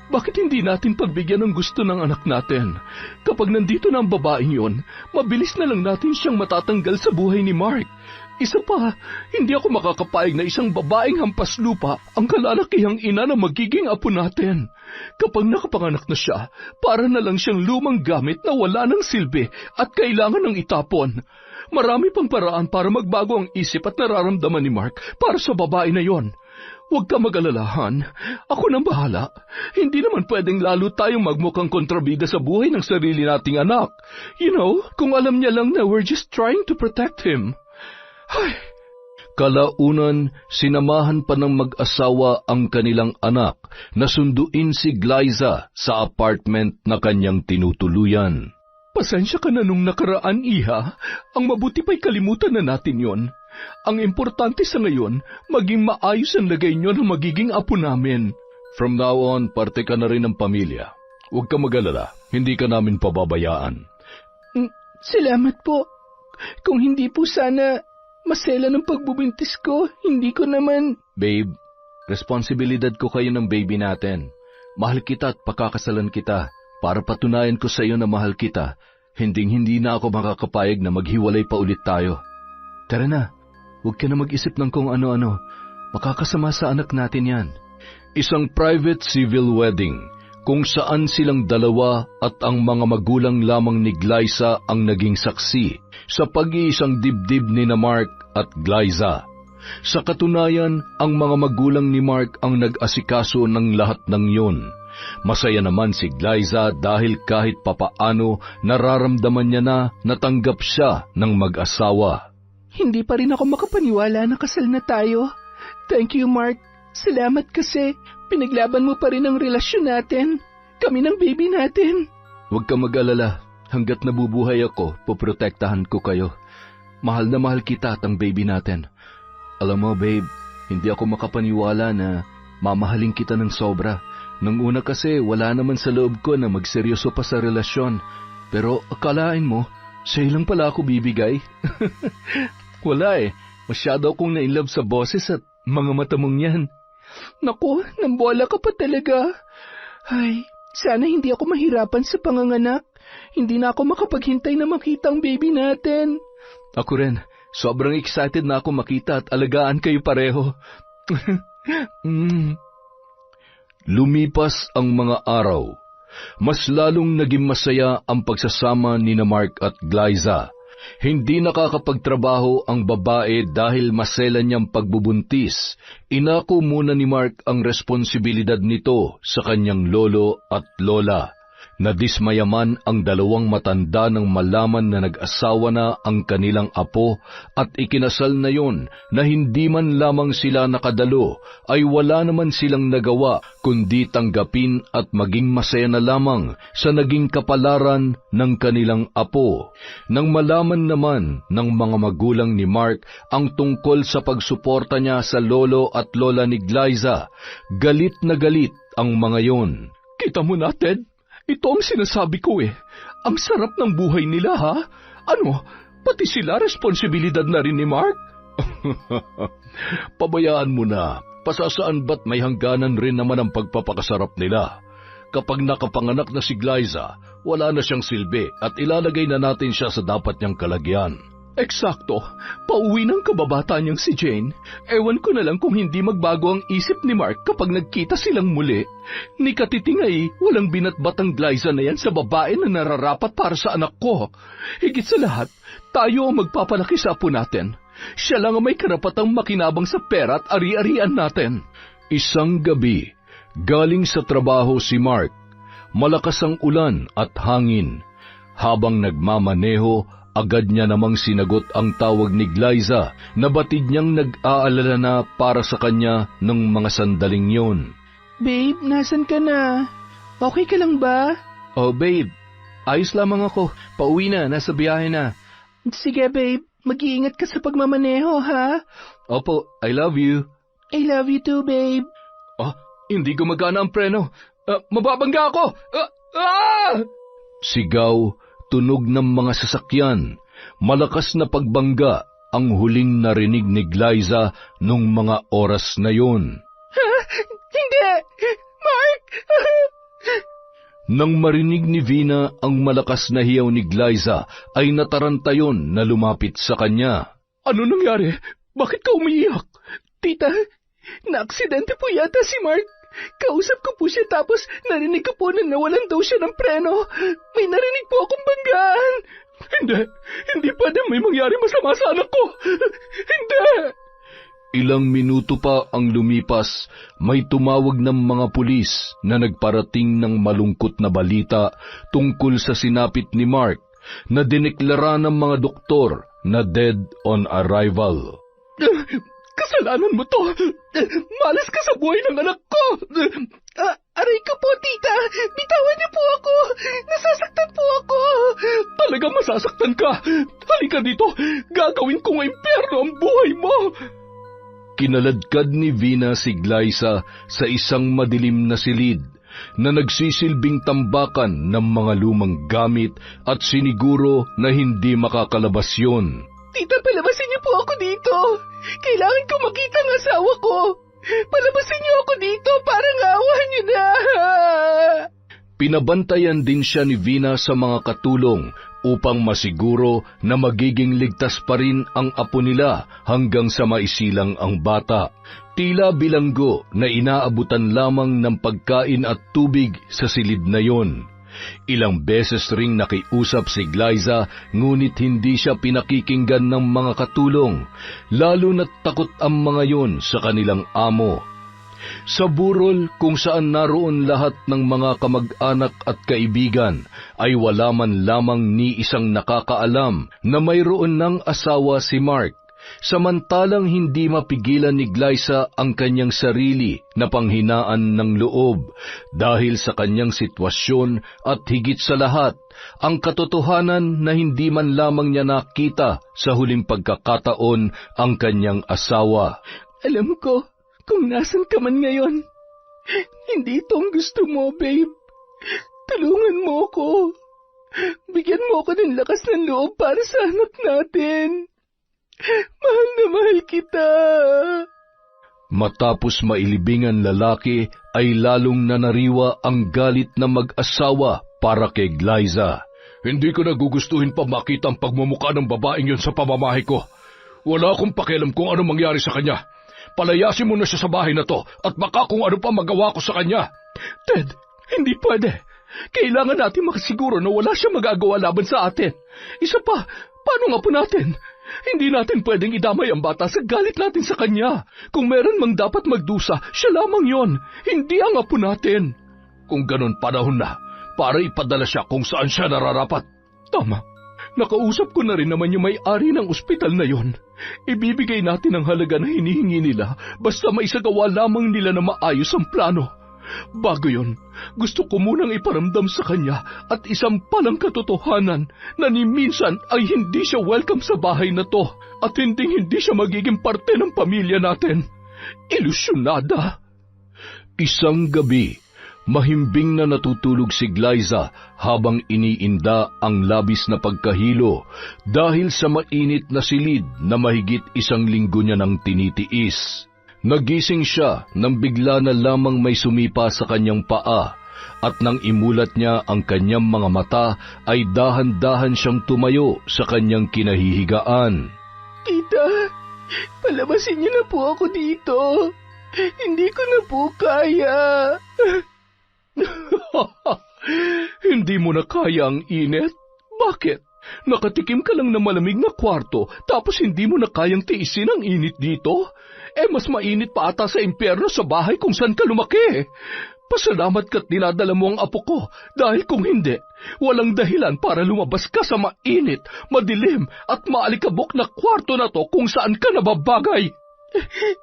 Bakit hindi natin pagbigyan ng gusto ng anak natin? Kapag nandito na ang babaeng yon, mabilis na lang natin siyang matatanggal sa buhay ni Mark. Isa pa, hindi ako makakapayag na isang babaeng hampas lupa ang kalalakihang ina na magiging apo natin. Kapag nakapanganak na siya, para na lang siyang lumang gamit na wala ng silbi at kailangan ng itapon. Marami pang paraan para magbago ang isip at nararamdaman ni Mark para sa babae na yon. Huwag ka mag-alalahan. Ako nang bahala. Hindi naman pwedeng lalo tayong magmukhang kontrabida sa buhay ng sarili nating anak. You know, kung alam niya lang na we're just trying to protect him. Ay. Kalaunan, sinamahan pa ng mag-asawa ang kanilang anak na sunduin si Glyza sa apartment na kanyang tinutuluyan. Pasensya ka na nung nakaraan, Iha. Ang mabuti pa'y kalimutan na natin yon. Ang importante sa ngayon, maging maayos ang lagay nyo na magiging apo namin. From now on, parte ka na rin ng pamilya. Huwag ka mag-alala, hindi ka namin pababayaan. Salamat po. Kung hindi po sana masela ng pagbubuntis ko, hindi ko naman... Babe, responsibilidad ko kayo ng baby natin. Mahal kita at pakakasalan kita. Para patunayan ko sa iyo na mahal kita, hindi na ako makakapayag na maghiwalay pa ulit tayo. Tara na, huwag ka na mag-isip ng kung ano-ano. Makakasama sa anak natin yan. Isang private civil wedding, kung saan silang dalawa at ang mga magulang lamang ni Glyza ang naging saksi sa pag-iisang dibdib ni na Mark at Glyza. Sa katunayan, ang mga magulang ni Mark ang nag-asikaso ng lahat ng yun. Masaya naman si Glyza dahil kahit papaano nararamdaman niya na natanggap siya ng mag-asawa. Hindi pa rin ako makapaniwala na kasal na tayo. Thank you, Mark. Salamat kasi pinaglaban mo pa rin ang relasyon natin. Kami ng baby natin. Huwag ka mag-alala. Hanggat nabubuhay ako, poprotektahan ko kayo. Mahal na mahal kita at ang baby natin. Alam mo, babe, Hindi ako makapaniwala na mamahalin kita ng sobra. Nung una kasi wala naman sa loob ko na magseryoso pa sa relasyon. Pero akalain mo, sa'yo lang pala ako bibigay. Wala eh. Masyado akong na-inlove sa boses at mga mata mong yan. Naku, nambola ka pa talaga. Ay, sana hindi ako mahirapan sa panganganak. Hindi na ako makapaghintay na makita ang baby natin. Ako rin. Sobrang excited na ako makita at alagaan kayo pareho. Lumipas ang mga araw. Mas lalong naging masaya ang pagsasama ni Mark at Glyza. Hindi nakakapagtrabaho ang babae dahil maselan niyang pagbubuntis. Inako muna ni Mark ang responsibilidad nito sa kanyang lolo at lola. Nadismayaman ang dalawang matanda nang malaman na nag-asawa na ang kanilang apo at ikinasal na yon na hindi man lamang sila nakadalo ay wala naman silang nagawa kundi tanggapin at maging masaya na lamang sa naging kapalaran ng kanilang apo. Nang malaman naman ng mga magulang ni Mark ang tungkol sa pagsuporta niya sa lolo at lola ni Glyza, galit na galit ang mga yon. Kita mo na, Ted? Ito ang sinasabi ko eh. Ang sarap ng buhay nila, ha? Ano, pati sila responsibilidad na rin ni Mark? Pabayaan mo na. Pasasaan ba't may hangganan rin naman ang pagpapakasarap nila? Kapag nakapanganak na si Glyza, wala na siyang silbi at ilalagay na natin siya sa dapat niyang kalagyan. Eksakto. Pauwi ng kababata niyang si Jane. Ewan ko na lang kung hindi magbago ang isip ni Mark kapag nagkita silang muli. Ni Katiting ay walang binatbat ang Glyza na yan sa babae na nararapat para sa anak ko. Higit sa lahat, tayo ang magpapalaki sa apo natin. Siya lang ang may karapatang makinabang sa pera at ari-arian natin. Isang gabi, galing sa trabaho si Mark. Malakas ang ulan at hangin. Habang nagmamaneho, agad niya namang sinagot ang tawag ni Glyza na batid niyang nag-aalala na para sa kanya ng mga sandaling yon. Babe, nasan ka na? Okay ka lang ba? Oh babe, ayos lamang ako. Pauwi na, nasa biyahe na. Sige babe, mag-iingat ka sa pagmamaneho ha? Opo, I love you. I love you too babe. Hindi gumagana ang preno. Mababangga ako! Sigaw, tunog ng mga sasakyan, malakas na pagbangga ang huling narinig ni Glyza nung mga oras na yun. Hindi! Mark! Nang marinig ni Vina ang malakas na hiyaw ni Glyza, ay nataranta yon na lumapit sa kanya. Ano nangyari? Bakit ka umiiyak? Tita, na-aksidente po yata si Mark. Kausap ko po siya tapos narinig ko po na nawalan daw siya ng preno. May narinig po akong banggaan. Hindi pwede may mangyari masama sa anak ko. Hindi! Ilang minuto pa ang lumipas, may tumawag ng mga pulis na nagparating ng malungkot na balita tungkol sa sinapit ni Mark na dineklara ng mga doktor na dead on arrival. Kasalanan mo to! Malas ka sa buhay ng anak ko! Aray ko po, tita! Bitawan niyo po ako! Nasasaktan po ako! Talagang masasaktan ka! Halika dito! Gagawin ko ng impyerno ang buhay mo! Kinaladkad ni Vina si Glyza sa isang madilim na silid na nagsisilbing tambakan ng mga lumang gamit at siniguro na hindi makakalabas yun. Tita, palabasin niyo po ako dito. Kailangan ko makita ang asawa ko. Palabasin niyo ako dito para ngawan niyo na. Pinabantayan din siya ni Vina sa mga katulong upang masiguro na magiging ligtas pa rin ang apo nila hanggang sa maisilang ang bata. Tila bilanggo na inaabutan lamang ng pagkain at tubig sa silid na yon. Ilang beses ring nakiusap si Glyza ngunit hindi siya pinakikinggan ng mga katulong, lalo na't takot ang mga yon sa kanilang amo. Sa burol kung saan naroon lahat ng mga kamag-anak at kaibigan ay wala man lamang ni isang nakakaalam na mayroon ng asawa si Mark. Samantalang hindi mapigilan ni Glyza ang kanyang sarili na panghinaan ng loob dahil sa kanyang sitwasyon at higit sa lahat, ang katotohanan na hindi man lamang niya nakita sa huling pagkakataon ang kanyang asawa. Alam ko kung nasan ka man ngayon. Hindi ito ang gusto mo, babe. Tulungan mo ko. Bigyan mo ko ng lakas ng loob para sa anak natin. Mahal na mahal kita. Matapos mailibing ang lalaki, ay lalong nanariwa ang galit na mag-asawa para kay Glyza. Hindi ko nagugustuhin pa makita ang pagmumukha ng babaeng yon sa pamamahay ko. Wala akong pakialam kung ano mangyari sa kanya. Palayasin mo na siya sa bahay na to at baka kung ano pa magawa ko sa kanya. Ted, hindi pwede. Kailangan natin makasiguro na wala siya magagawa laban sa atin. Isa pa, paano nga po natin? Hindi natin pwedeng idamay ang bata sa galit natin sa kanya. Kung meron mang dapat magdusa, siya lamang yon, hindi ang apo natin. Kung ganon, panahon na para ipadala siya kung saan siya nararapat. Tama. Nakausap ko na rin naman yung may-ari ng ospital na yon. Ibibigay natin ang halaga na hinihingi nila basta maisagawa lamang nila na maayos ang plano. Bago yon, gusto ko munang iparamdam sa kanya at isang palang katotohanan na ni minsan ay hindi siya welcome sa bahay na to at hindi siya magiging parte ng pamilya natin. Ilusyonada. Isang gabi, mahimbing na natutulog si Glyza habang iniinda ang labis na pagkahilo dahil sa mainit na silid na mahigit 1 linggo niya nang tinitiis. Nagising siya nang bigla na lamang may sumipa sa kanyang paa at nang imulat niya ang kanyang mga mata ay dahan-dahan siyang tumayo sa kanyang kinahihigaan. Tita, palabasin niyo na po ako dito. Hindi ko na po kaya. Hindi mo na kaya ang init? Bakit? Nakatikim ka lang ng malamig na kwarto tapos hindi mo na kayang tiisin ang init dito? Mas mainit pa ata sa impyerno sa bahay kung saan ka lumaki. Pasalamat ka't dinadala mo ang apo ko dahil kung hindi, walang dahilan para lumabas ka sa mainit, madilim at maalikabok na kwarto na to kung saan ka nababagay.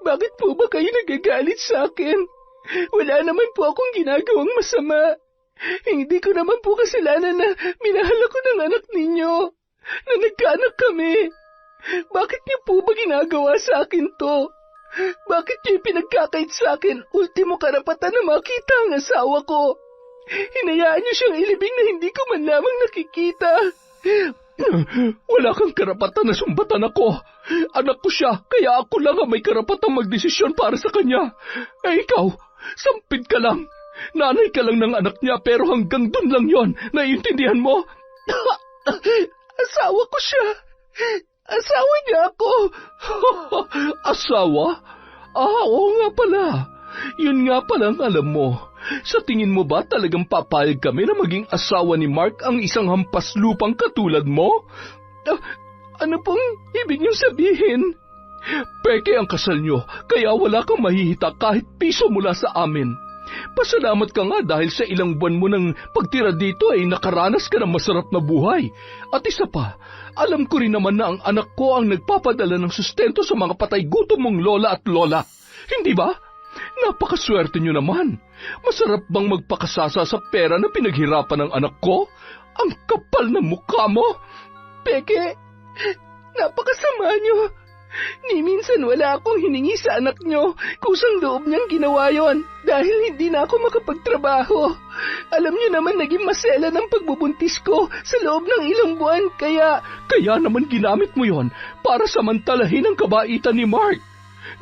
Bakit po ba kayo nagagalit sa akin? Wala naman po akong ginagawang masama. Hindi ko naman po kasalanan na minahal ako ng anak ninyo, na nagkaanak kami. Bakit niyo po ba ginagawa sa akin to? Bakit niyo pinagkakait sa akin ultimo karapatan na makita ang asawa ko? Hinayaan niyo siyang ilibing na hindi ko man lamang nakikita. Wala kang karapatan na sumbatan ako. Anak ko siya, kaya ako lang ang may karapatang magdesisyon para sa kanya. Ikaw, sampid ka lang. Nanay ka lang ng anak niya pero hanggang dun lang yon. Naiintindihan mo? Asawa ko siya. Asawa niya ako. Asawa? Oo nga pala. Yun nga palang alam mo. Sa tingin mo ba talagang papayag kami na maging asawa ni Mark ang isang hampas lupang katulad mo? Ano pong ibig niyong sabihin? Peke ang kasal niyo, kaya wala kang mahihita kahit piso mula sa amin. Pasalamat ka nga dahil sa ilang buwan mo ng pagtira dito ay nakaranas ka ng masarap na buhay. At isa pa, alam ko rin naman na ang anak ko ang nagpapadala ng sustento sa mga patay gutom mong lola at lola. Hindi ba? Napakaswerte nyo naman. Masarap bang magpakasasa sa pera na pinaghirapan ng anak ko? Ang kapal ng mukha mo. Peke, napakasama nyo. Ni minsan wala akong hiningi sa anak nyo. Kusang loob niyang ginawa yon dahil hindi na ako makapagtrabaho. Alam niyo naman naging masela ng pagbubuntis ko sa loob ng ilang buwan kaya naman ginamit mo yon para samantalahin ang kabaitan ni Mark.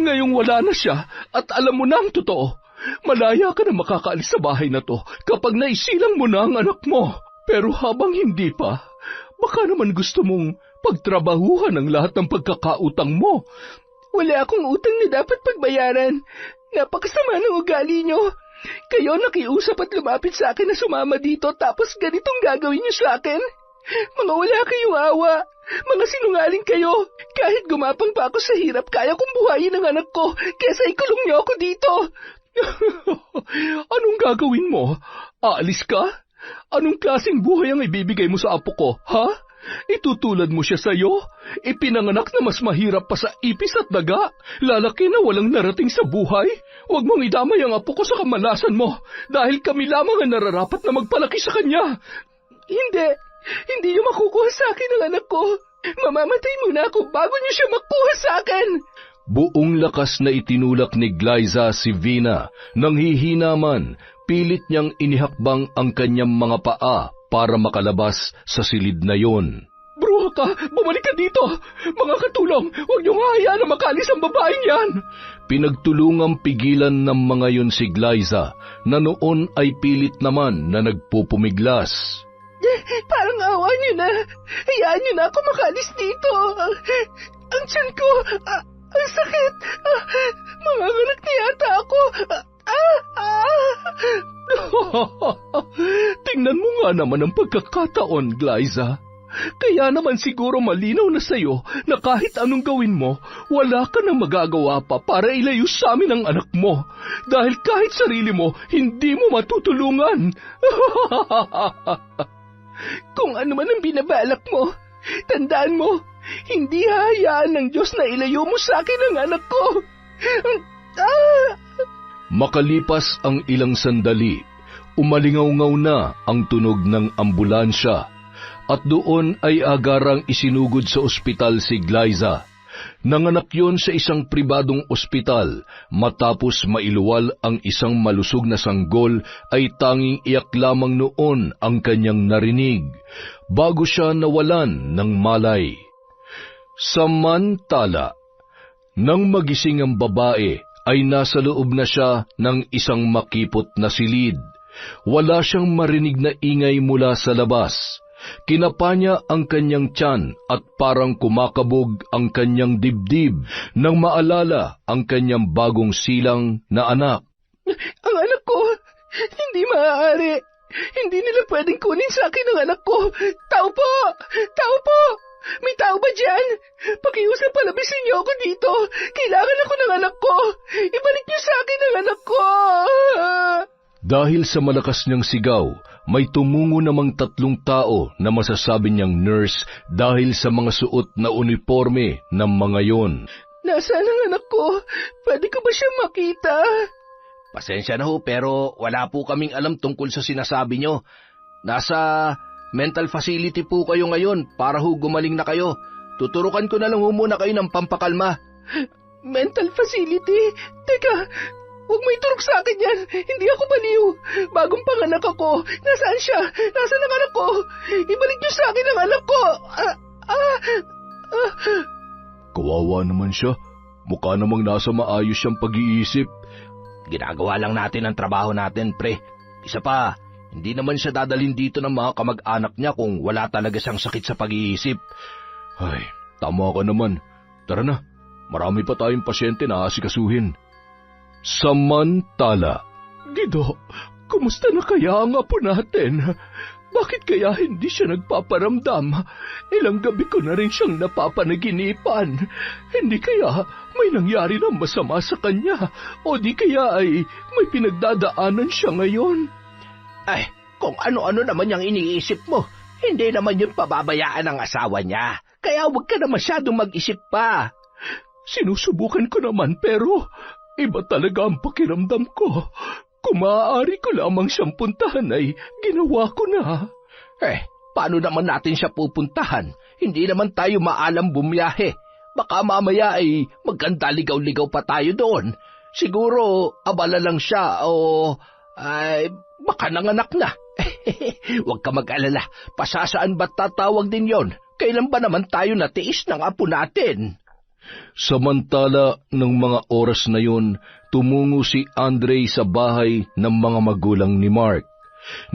Ngayong wala na siya at alam mo na ang totoo. Malaya ka na makakaalis sa bahay na to kapag naisilang mo na ang anak mo. Pero habang hindi pa, baka naman gusto mong pagtrabahuhan ang lahat ng pagkakautang mo. Wala akong utang na dapat pagbayaran. Napakasama ng ugali nyo. Kayo nakiusap at lumapit sa akin na sumama dito tapos ganitong gagawin nyo sa akin? Mga wala kayong awa. Mga sinungaling kayo. Kahit gumapang pa ako sa hirap, kaya kong buhayin ang anak ko kesa ikulong nyo ako dito. Anong gagawin mo? Aalis ka? Anong klaseng buhay ang ibibigay mo sa apo ko, ha? Itutulad mo siya sa'yo? Ipinanganak na mas mahirap pa sa ipis at daga? Lalaki na walang narating sa buhay? Huwag mong idamay ang apo ko sa kamalasan mo dahil kami lamang ang nararapat na magpalaki sa kanya. Hindi niyo makukuha sa akin ang anak ko. Mamamatay muna ako bago niyo siya makuha sa akin. Buong lakas na itinulak ni Glyza si Vina. Nang hihina man, pilit niyang inihakbang ang kanyang mga paa para makalabas sa silid na yon. Bruha ka! Bumalik ka dito! Mga katulong, huwag niyong hahayaan na makalis ang babaeng yan! Pinagtulungang pigilan ng mga yon si Glyza, na noon ay pilit naman na nagpupumiglas. Parang awa niyo na! Hayaan niyo na ako makalis dito! Ang tiyan ko! Ang sakit! Manganganak na yata ako! Tingnan mo nga naman ang pagkakataon, Glyza. Kaya naman siguro malinaw na sa'yo na kahit anong gawin mo, wala ka nang magagawa pa para ilayo sa amin ang anak mo. Dahil kahit sarili mo, hindi mo matutulungan. Kung ano man ang binabalak mo, tandaan mo, hindi hahayaan ng Diyos na ilayo mo sa akin ang anak ko. Makalipas ang ilang sandali, umalingaw-ngaw na ang tunog ng ambulansya. At doon ay agarang isinugod sa ospital si Glyza. Nanganak yon sa isang pribadong ospital. Matapos mailuwal ang isang malusog na sanggol, ay tanging iyak lamang noon ang kanyang narinig, bago siya nawalan ng malay. Samantala, nang magising ang babae, ay nasa loob na siya ng isang makipot na silid. Wala siyang marinig na ingay mula sa labas. Kinapa niya ang kanyang tiyan at parang kumakabog ang kanyang dibdib nang maalala ang kanyang bagong silang na anak. Ang anak ko! Hindi maaari! Hindi nila pwedeng kunin sa akin ang anak ko! Tao po! Tao po! May tao ba dyan? Pakiusap palabisin niyo ako dito! Kailangan ako ng anak ko! Ibalik niyo sa akin ang anak ko! Dahil sa malakas niyang sigaw, may tumungo namang 3 tao na masasabi niyang nurse dahil sa mga suot na uniforme ng mga yon. Nasaan ang anak ko? Pwede ko ba siya makita? Pasensya na ho, pero wala po kaming alam tungkol sa sinasabi nyo. Nasa mental facility po kayo ngayon para ho gumaling na kayo. Tuturukan ko na lang ho muna kayo ng pampakalma. Mental facility? Teka, huwag mo iturok sa akin yan. Hindi ako baliw. Bagong panganak ako. Nasaan siya? Nasaan ang anak ko? Ibalik niyo sa akin ang anak ko. Kawawa naman siya. Mukha namang nasa maayos siyang pag-iisip. Ginagawa lang natin ang trabaho natin, pre. Isa pa, hindi naman siya dadalhin dito ng mga kamag-anak niya kung wala talaga siyang sakit sa pag-iisip. Ay, tama ka naman. Tara na, marami pa tayong pasyente na asikasuhin. Samantala, Gido, kumusta na kaya ang apo natin? Bakit kaya hindi siya nagpaparamdam? Ilang gabi ko na rin siyang napapanaginipan. Hindi kaya may nangyari na masama sa kanya? O di kaya ay may pinagdadaanan siya ngayon? Ay, kung ano-ano naman yung iniisip mo, hindi naman yun pababayaan ng asawa niya. Kaya huwag ka na masyadong mag-isip pa. Sinusubukan ko naman pero iba talaga ang pakiramdam ko. Kung maaari ko lamang siyang puntahan ay ginawa ko na. Paano naman natin siya pupuntahan? Hindi naman tayo maalam bumiyahe. Baka mamaya ay maganda ligaw-ligaw pa tayo doon. Siguro abala lang siya o baka nanganak na. Huwag ka mag-alala. Pasasaan ba't tatawag din yon? Kailan ba naman tayo natiis ng apo natin? Samantala, ng mga oras na yun, tumungo si Andre sa bahay ng mga magulang ni Mark.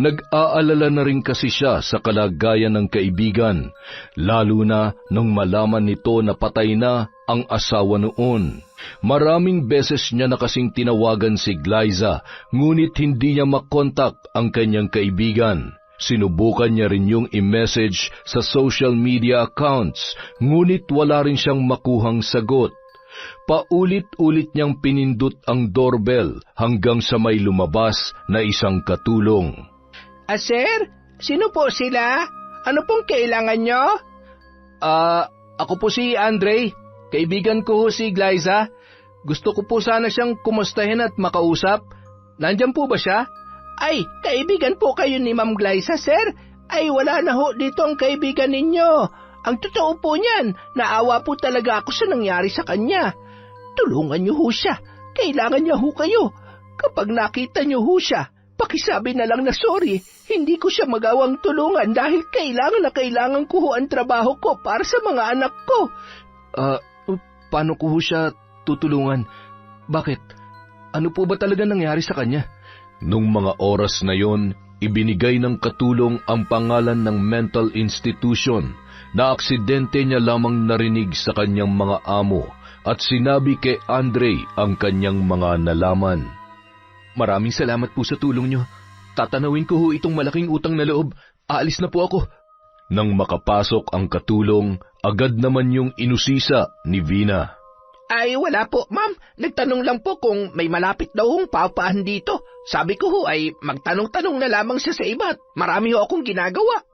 Nag-aalala na rin kasi siya sa kalagayan ng kaibigan, lalo na nung malaman nito na patay na ang asawa noon. Maraming beses niya na kasing tinawagan si Glyza, ngunit hindi niya makontak ang kanyang kaibigan. Sinubukan niya rin yung i-message sa social media accounts, ngunit wala rin siyang makuhang sagot. Paulit-ulit niyang pinindot ang doorbell hanggang sa may lumabas na isang katulong. Sir? Sino po sila? Ano pong kailangan niyo? Ako po si Andre. Kaibigan ko si Glyza. Gusto ko po sana siyang kumustahin at makausap. Nandiyan po ba siya? Ay, kaibigan po kayo ni Ma'am Glyza, sir? Ay, wala na ho dito ang kaibigan ninyo. Ang totoo po niyan, naawa po talaga ako sa nangyari sa kanya. tulungan niyo ho siya. Kailangan niya ho kayo. Kapag nakita niyo ho siya, pakisabi na lang na sorry. Hindi ko siya magawang tulungan dahil kailangan ko ho ang trabaho ko para sa mga anak ko. Paano ko ho siya tutulungan? Bakit? Ano po ba talaga nangyari sa kanya? Nung mga oras na yon, ibinigay ng katulong ang pangalan ng mental institution na aksidente niya lamang narinig sa kanyang mga amo at sinabi kay Andre ang kanyang mga nalaman. Maraming salamat po sa tulong niyo. Tatanawin ko ho itong malaking utang na loob. Aalis na po ako. Nang makapasok ang katulong, agad naman yung inusisa ni Vina. Ay, wala po, ma'am. Nagtanong lang po kung may malapit daw hong paupahan dito. Sabi ko ho ay magtanong-tanong na lamang siya sa iba at marami ho akong ginagawa.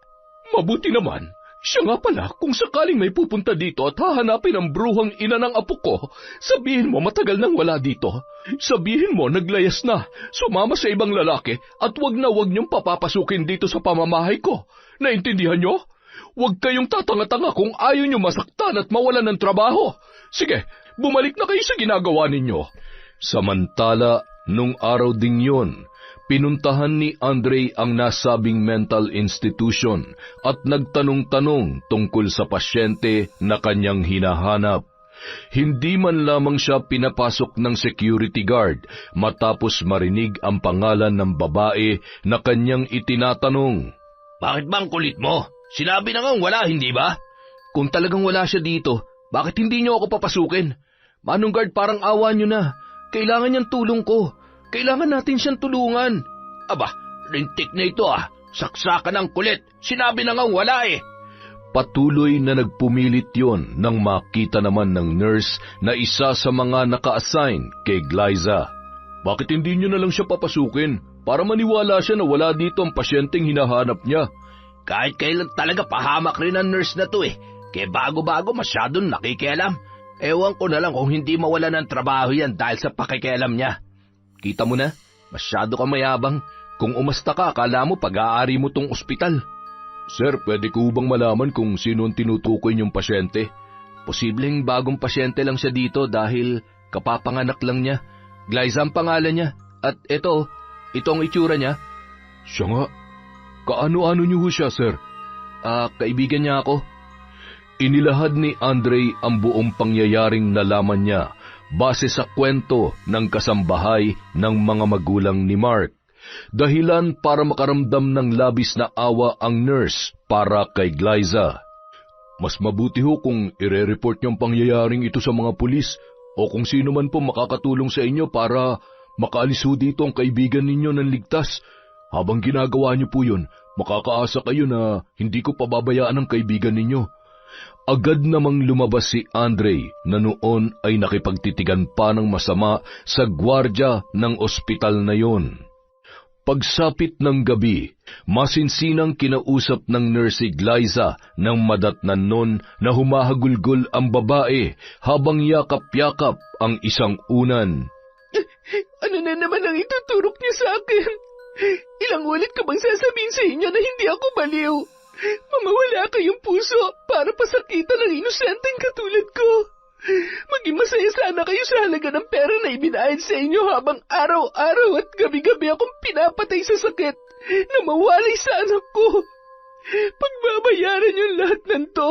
Mabuti naman. Siya nga pala, kung sakaling may pupunta dito at hahanapin ang bruhang ina ng apo ko, sabihin mo matagal nang wala dito. Sabihin mo naglayas na, sumama sa ibang lalaki at wag niyong papapasukin dito sa pamamahay ko. Naintindihan niyo? Huwag kayong tatanga-tanga kung ayaw niyo masaktan at mawalan ng trabaho. Sige, bumalik na kayo sa ginagawa ninyo. Samantala, nung araw ding yun, pinuntahan ni Andre ang nasabing mental institution at nagtanong-tanong tungkol sa pasyente na kanyang hinahanap. Hindi man lamang siya pinapasok ng security guard matapos marinig ang pangalan ng babae na kanyang itinatanong. Bakit bang kulit mo? Sinabi na ngang wala, hindi ba? Kung talagang wala siya dito, bakit hindi niyo ako papasukin? Manong guard, parang awa niyo na. Kailangan niyang tulong ko. Kailangan natin siyang tulungan. Aba, lintik na ito ah. Saksakan ang kulit. Sinabi na ngang wala eh. Patuloy na nagpumilit yon nang makita naman ng nurse na isa sa mga naka-assign kay Glyza. Bakit hindi niyo na lang siya papasukin para maniwala siya na wala dito ang pasyenteng hinahanap niya? Kahit kailan talaga pahamak rin ang nurse na to eh. Kaya bago-bago masyadong nakikialam. Ewan ko na lang kung hindi mawala ng trabaho yan dahil sa pakikialam niya. Kita mo na, masyado ka mayabang. Kung umasta ka, akala mo pag-aari mo tong ospital. Sir, pwede ko bang malaman kung sino ang tinutukoy niyong pasyente? Posibleng bagong pasyente lang siya dito dahil kapapanganak lang niya. Glyza ang pangalan niya. At ito ang itsura niya. Siya nga. Kaano-ano niyo siya, sir? Kaibigan niya ako. Inilahad ni Andre ang buong pangyayaring nalaman niya base sa kwento ng kasambahay ng mga magulang ni Mark. Dahilan para makaramdam ng labis na awa ang nurse para kay Glyza. Mas mabuti ho kung ire-report niyo ang pangyayaring ito sa mga pulis o kung sino man po makakatulong sa inyo para makaalis ho dito ang kaibigan ninyo ng ligtas. Habang ginagawa niyo po yun, makakaasa kayo na hindi ko pababayaan ang kaibigan ninyo. Agad namang lumabas si Andre na noon ay nakipagtitigan pa ng masama sa gwardya ng ospital na yon. Pagsapit ng gabi, masinsinang kinausap ng nurse si Glyza ng madatnan nun na humahagulgol ang babae habang yakap-yakap ang isang unan. Ano na naman ang ituturok niya sa akin? Ilang ulit ko bang sasabihin sa inyo na hindi ako baliw? Mamawala kayong puso para pasakitan ng inosenteng katulad ko. Maging masaya sana kayo sa halaga ng pera na ibinayad sa inyo habang araw-araw at gabi-gabi akong pinapatay sa sakit na mawalay sa anak ko. Pagbabayaran yung lahat ng to,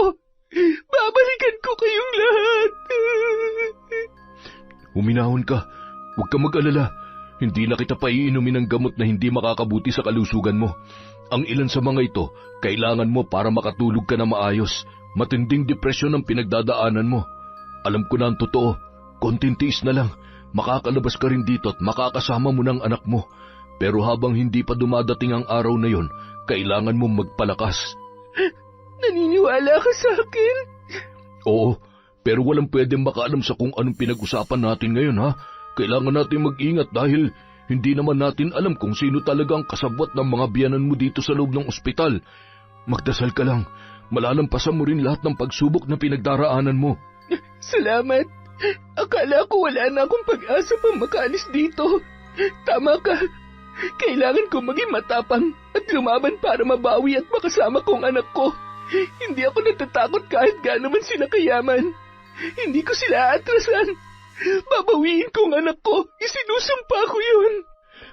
babalikan ko kayong lahat. Huminahon ka. Huwag ka mag-alala. Hindi na kita paiinumin ng gamot na hindi makakabuti sa kalusugan mo. Ang ilan sa mga ito, kailangan mo para makatulog ka na maayos. Matinding depresyon ang pinagdadaanan mo. Alam ko na ang totoo. Konting tiis na lang. Makakalabas ka rin dito at makakasama mo ng anak mo. Pero habang hindi pa dumadating ang araw na yon, kailangan mo magpalakas. Naniniwala ka sa akin? Oo, pero walang pwedeng makaalam sa kung anong pinag-usapan natin ngayon, ha? Kailangan natin mag-ingat dahil hindi naman natin alam kung sino talaga ang kasabwat ng mga biyanan mo dito sa loob ng ospital. Magdasal ka lang. Malalampasan mo rin lahat ng pagsubok na pinagdaraanan mo. Salamat. Akala ko wala na akong pag-asa pang makaalis dito. Tama ka. Kailangan ko maging matapang at lumaban para mabawi at makasama kong anak ko. Hindi ako natatakot kahit gaano man sila kayaman. Hindi ko sila aatrasan. Babawiin kong anak ko. Isinusumpa ko yun.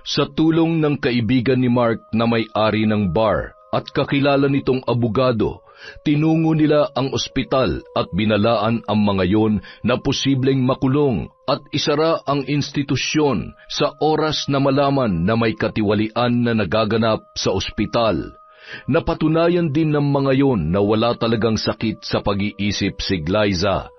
Sa tulong ng kaibigan ni Mark na may-ari ng bar at kakilala nitong abogado, tinungo nila ang ospital at binalaan ang mga yon na posibleng makulong at isara ang institusyon sa oras na malaman na may katiwalian na nagaganap sa ospital. Napatunayan din ng mga yon na wala talagang sakit sa pag-iisip si Glyza.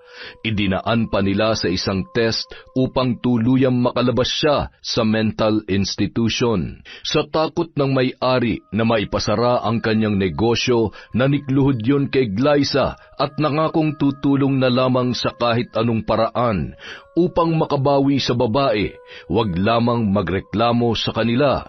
Idinaan pa nila sa isang test upang tuluyang makalabas siya sa mental institution. Sa takot ng may-ari na maipasara ang kanyang negosyo, nanikluhod yun kay Glyza at nangakong tutulong na lamang sa kahit anong paraan upang makabawi sa babae, wag lamang magreklamo sa kanila.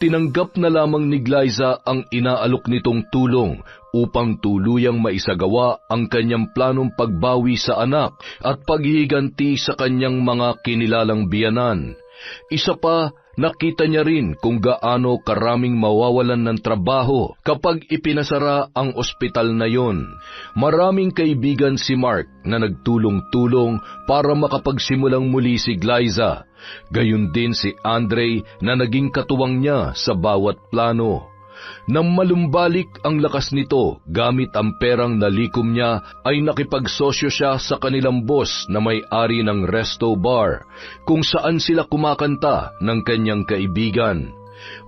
Tinanggap na lamang ni Glyza ang inaalok nitong tulong upang tuluyang maisagawa ang kanyang planong pagbawi sa anak at paghihiganti sa kanyang mga kinilalang biyanan. Isa pa, nakita niya rin kung gaano karaming mawawalan ng trabaho kapag ipinasara ang ospital na yon. Maraming kaibigan si Mark na nagtulong-tulong para makapagsimulang muli si Glyza. Gayun din si Andre na naging katuwang niya sa bawat plano. Nang malumbalik ang lakas nito gamit ang perang nalikom niya, ay nakipagsosyo siya sa kanilang boss na may-ari ng resto bar, kung saan sila kumakanta ng kanyang kaibigan.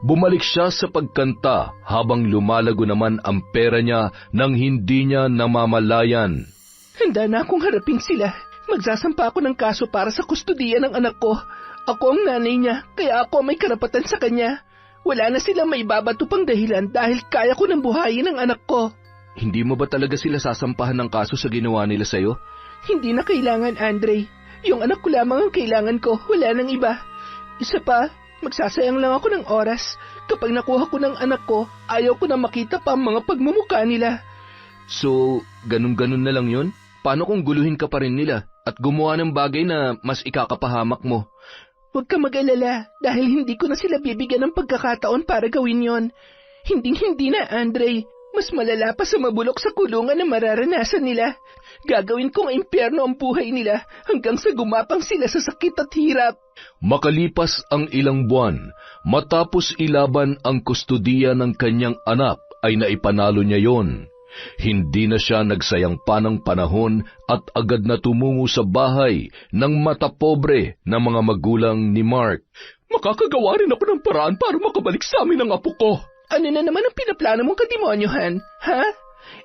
Bumalik siya sa pagkanta habang lumalago naman ang pera niya nang hindi niya namamalayan. Handa na akong harapin sila. Magsasampa ako ng kaso para sa kustudiya ng anak ko. Ako ang nanay niya, kaya ako may karapatan sa kanya. Wala na silang may babato pang dahilan dahil kaya ko nang buhayin ang anak ko. Hindi mo ba talaga sila sasampahan ng kaso sa ginawa nila sa'yo? Hindi na kailangan, Andre. Yung anak ko lamang ang kailangan ko, wala nang iba. Isa pa, magsasayang lang ako ng oras. Kapag nakuha ko ng anak ko, ayaw ko na makita pa ang mga pagmumukha nila. So, ganun-ganun na lang yun? Paano kung guluhin ka pa rin nila at gumawa ng bagay na mas ikakapahamak mo? Huwag ka mag-alala dahil hindi ko na sila bibigyan ng pagkakataon para gawin yon. Hindi na, Andre. Mas malala pa sa mabulok sa kulungan na mararanasan nila. Gagawin kong impyerno ang buhay nila hanggang sa gumapang sila sa sakit at hirap. Makalipas ang ilang buwan, matapos ilaban ang kustudiya ng kanyang anak, ay naipanalo niya yon. Hindi na siya nagsayang pa ng panahon at agad na tumungo sa bahay ng matapobre na mga magulang ni Mark. Makakagawa rin ako ng paraan para makabalik sa amin ang apo ko. Ano na naman ang pinaplano mong kademonyohan, ha?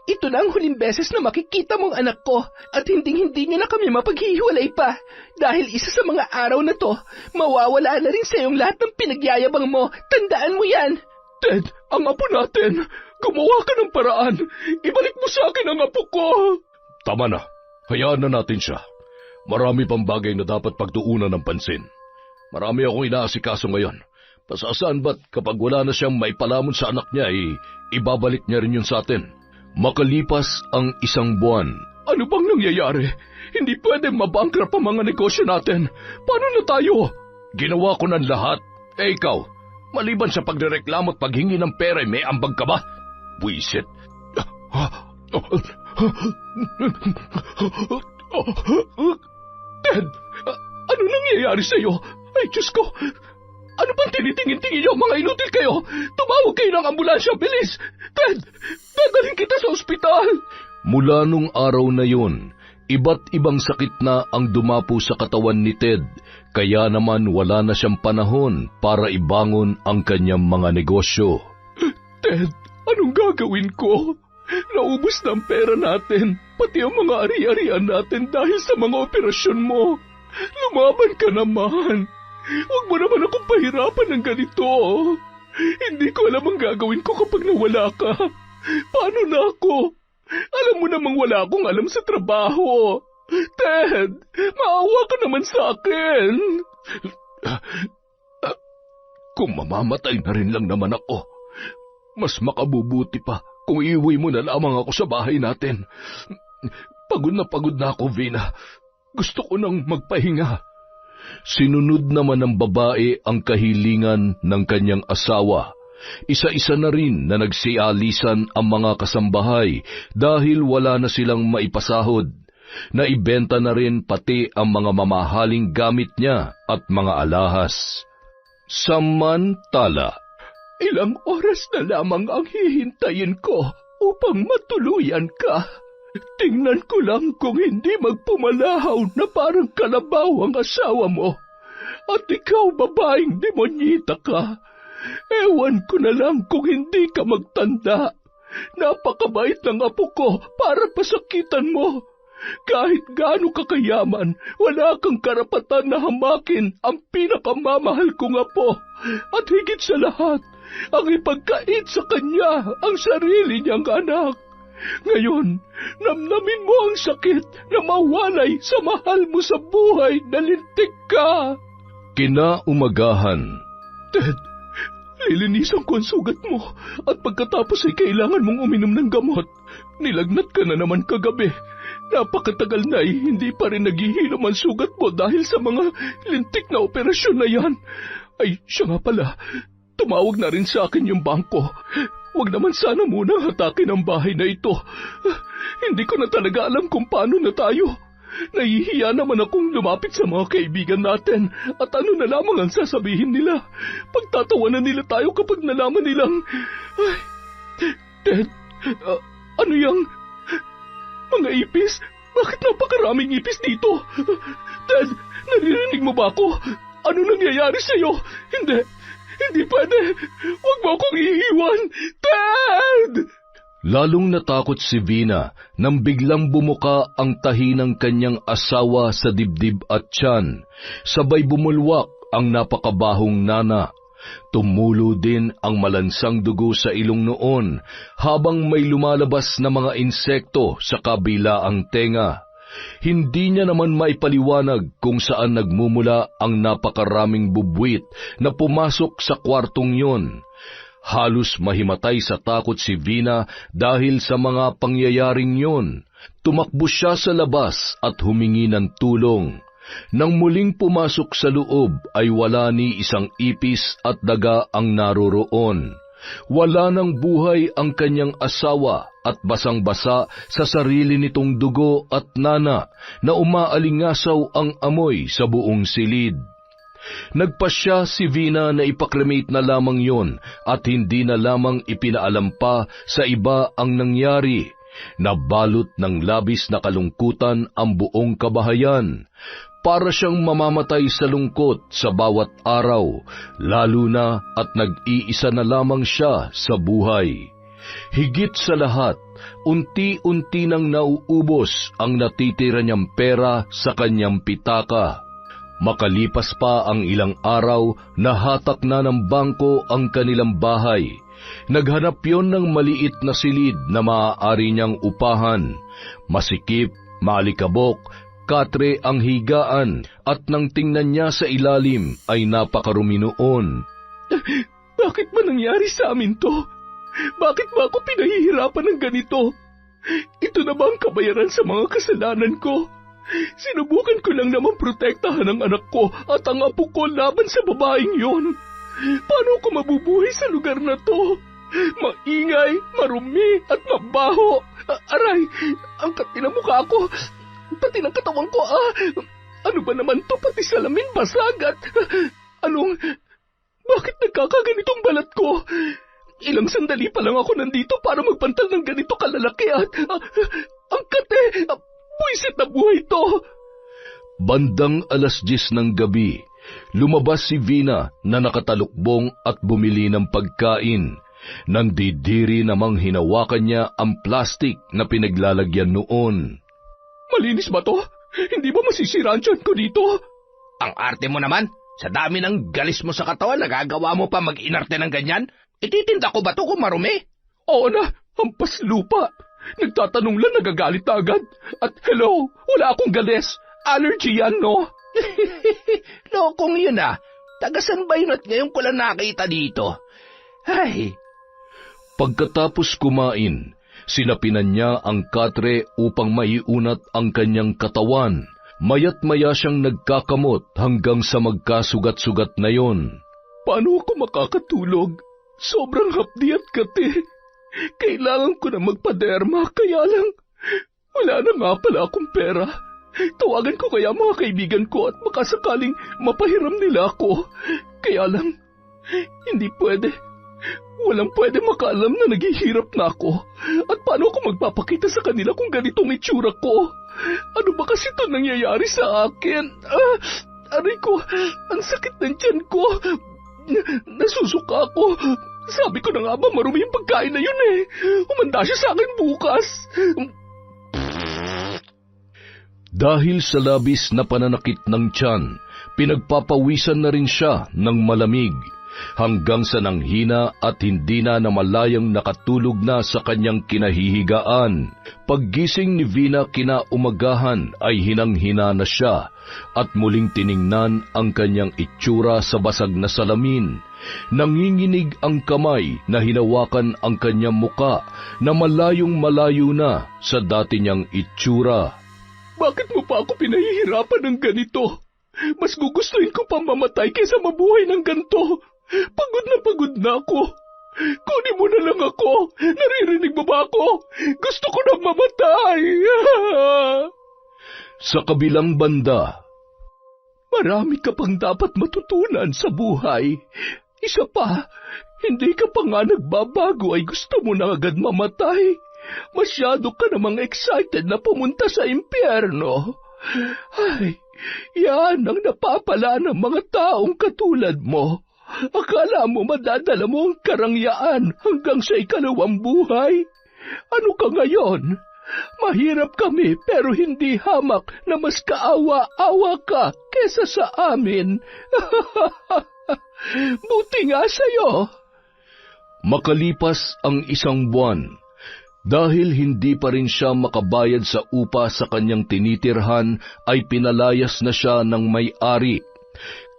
Ito na ang huling beses na makikita mong anak ko at hindi nyo na kami mapaghihiwalay pa. Dahil isa sa mga araw na to, mawawala na rin sa iyong lahat ng pinagyayabang mo. Tandaan mo yan! Ted, ang apo natin! Gumawa ka ng paraan! Ibalik mo sa akin ang apo ko! Tama na. Hayaan na natin siya. Marami pang bagay na dapat pagtuunan ng pansin. Marami akong inaasikaso ngayon. Pasasaan ba't kapag wala na siyang maipalamon sa anak niya, ibabalik niya rin yun sa atin. Makalipas ang isang buwan. Ano bang nangyayari? Hindi pwede mabankrupt ang mga negosyo natin. Paano na tayo? Ginawa ko ng lahat. Ikaw, maliban sa pagrereklamo at paghingi ng pera, may ambag ka ba? Buisit. Ted, ano nangyayari sa'yo? Ay, Diyos ko! Ano bang tinitingin-tingin niyo, mga inutil kayo? Tumawag kayo ng ambulansya, bilis! Ted, dadalhin kita sa ospital! Mula nung araw na yun, iba't ibang sakit na ang dumapo sa katawan ni Ted, kaya naman wala na siyang panahon para ibangon ang kanyang mga negosyo. Ted, anong gagawin ko? Naubos na ang pera natin, pati ang mga ari-arian natin dahil sa mga operasyon mo. Lumaban ka naman. Huwag mo naman akong pahirapan ng ganito. Hindi ko alam ang gagawin ko kapag nawala ka. Paano na ako? Alam mo namang wala akong alam sa trabaho. Ted, maawa ka naman sa akin. Kung mamamatay na rin lang naman ako, mas makabubuti pa kung iuwi mo na lamang ako sa bahay natin. Pagod na ako, Vina. Gusto ko nang magpahinga. Sinunod naman ng babae ang kahilingan ng kanyang asawa. Isa-isa na rin na nagsialisan ang mga kasambahay dahil wala na silang maipasahod. Naibenta na rin pati ang mga mamahaling gamit niya at mga alahas. Samantala, Ilang oras na lamang ang hihintayin ko upang matuluyan ka. Tingnan ko lang kung hindi magpumalahaw na parang kalabaw ang asawa mo. At ikaw, babaeng demonyita ka. Ewan ko na lang kung hindi ka magtanda. Napakabait ng apo ko para pasakitan mo. Kahit gaano ka kayaman, wala kang karapatan na hamakin ang pinakamamahal kong apo. At higit sa lahat, ang ipagkait sa kanya ang sarili niyang anak. Ngayon, namnamin mo ang sakit na mawalay sa mahal mo sa buhay na lintik ka. Kinaumagahan. Ted, lilinisan ko ang sugat mo at pagkatapos ay kailangan mong uminom ng gamot. Nilagnat ka na naman kagabi. Napakatagal na ay hindi pa rin naghihilom ang sugat mo dahil sa mga lintik na operasyon na yan. Ay, siya nga pala, tumawag na rin sa akin yung bangko. Huwag naman sana munang hatakin ang bahay na ito. Hindi ko na talaga alam kung paano na tayo. Nahihiya naman akong lumapit sa mga kaibigan natin at ano na lamang ang sasabihin nila. Pagtatawanan nila tayo kapag nalaman nilang... Ay, Ted, ano yung... Mga ipis? Bakit napakaraming ipis dito? Ted, naririnig mo ba ako? Ano nangyayari sa'yo? Hindi pwede. Huwag mo akong iiwan. Ted! Lalong natakot si Vina nang biglang bumuka ang tahi ng kanyang asawa sa dibdib at tiyan. Sabay bumulwak ang napakabahong nana. Tumulo din ang malansang dugo sa ilong noon habang may lumalabas na mga insekto sa kabilaang tenga. Hindi niya naman maipaliwanag kung saan nagmumula ang napakaraming bubwit na pumasok sa kwartong yon. Halos mahimatay sa takot si Vina dahil sa mga pangyayaring yon. Tumakbo siya sa labas at humingi ng tulong. Nang muling pumasok sa loob ay wala ni isang ipis at daga ang naroroon. Wala ng buhay ang kanyang asawa at basang-basa sa sarili nitong dugo at nana na umaalingasaw ang amoy sa buong silid. Nagpasya si Vina na ipakremate na lamang yon at hindi na lamang ipinaalam pa sa iba ang nangyari. Nabalot ng labis na kalungkutan ang buong kabahayan. Para siyang mamamatay sa lungkot sa bawat araw, lalo na at nag-iisa na lamang siya sa buhay. Higit sa lahat, unti-unti nang nauubos ang natitira niyang pera sa kanyang pitaka. Makalipas pa ang ilang araw, nahatak na ng bangko ang kanilang bahay. Naghanap yon ng maliit na silid na maaari niyang upahan. Masikip, maalikabok, katre ang higaan at nang tingnan niya sa ilalim ay napakarumi noon. Bakit ba nangyari sa amin to? Bakit ba ako pinahihirapan ng ganito? Ito na ba ang kabayaran sa mga kasalanan ko? Sinubukan ko lang naman protektahan ang anak ko at ang apo ko laban sa babaeng yon. Paano ako mabubuhay sa lugar na to? Maingay, marumi at mabaho. Aray, ang katina mukha ko. Pati ng katawan ko, ano ba naman to? Pati salamin basag at... Bakit nagkakaganitong balat ko? Ilang sandali pa lang ako nandito para magpantang ng ganito kalalaki at... ang kate, buwisit na buhay to. Bandang 10:00 ng gabi, lumabas si Vina na nakatalukbong at bumili ng pagkain. Nandidiri namang hinawakan niya ang plastik na pinaglalagyan noon. Malinis ba to? Hindi ba masisira ang tiyan ko dito? Ang arte mo naman. Sa dami ng galis mo sa katawan, nagagawa mo pa mag-inarte ng ganyan? Ititinda ko ba to kung marumi? Oo na, hampas lupa. Nagtatanong lang, nagagalit na agad. At hello, wala akong galis. Allergy yan, no? Lokong yun Tagasan ba yun at ngayon ko lang nakita dito? Ay. Pagkatapos kumain, sinapinan niya ang katre upang maiunat ang kanyang katawan. Mayat-maya siyang nagkakamot hanggang sa magkasugat-sugat na yon. Paano ako makakatulog? Sobrang hapdi at kate. Kailangan ko na magpaderma, kaya lang Wala na nga pala akong pera. Tawagan ko kaya mga kaibigan ko at makasakaling mapahiram nila ako. Kaya lang, hindi pwede. Walang pwede makaalam na naghihirap na ako. At paano ako magpapakita sa kanila kung ganitong itsura ko? Ano ba kasi ito nangyayari sa akin? Aray ko, ang sakit ng tiyan ko. Nasusuka ako. Sabi ko na nga ba marumi yung pagkain na yun eh. Umanda siya sa akin bukas. Dahil sa labis na pananakit ng tiyan, pinagpapawisan na rin siya ng malamig, hanggang sa nanghina at hindi na namalayang nakatulog na sa kanyang kinahihigaan. Paggising ni Vina kinaumagahan ay hinang-hina na siya at muling tiningnan ang kanyang itsura sa basag na salamin. Nanginginig ang kamay na hinawakan ang kanyang muka na malayong malayo na sa dati niyang itsura. Bakit mo pa ako pinahihirapan ng ganito? Mas gugustuhin ko pang mamatay kaysa mabuhay ng ganito. Pagod na ako. Kunin mo na lang ako. Naririnig mo ba ako? Gusto ko na mamatay. Sa kabilang banda, marami ka pang dapat matutunan sa buhay. Isa pa, hindi ka pa nga nagbabago ay gusto mo na agad mamatay. Masyado ka namang excited na pumunta sa impyerno. Ay, yan ang napapala ng mga taong katulad mo. Akala mo madadala mo ang karangyaan hanggang sa ikalawang buhay? Ano ka ngayon? Mahirap kami pero hindi hamak na mas kaawa-awa ka kesa sa amin. Buti nga sa'yo. Makalipas ang isang buwan, dahil hindi pa rin siya makabayad sa upa sa kanyang tinitirhan, ay pinalayas na siya ng may-ari.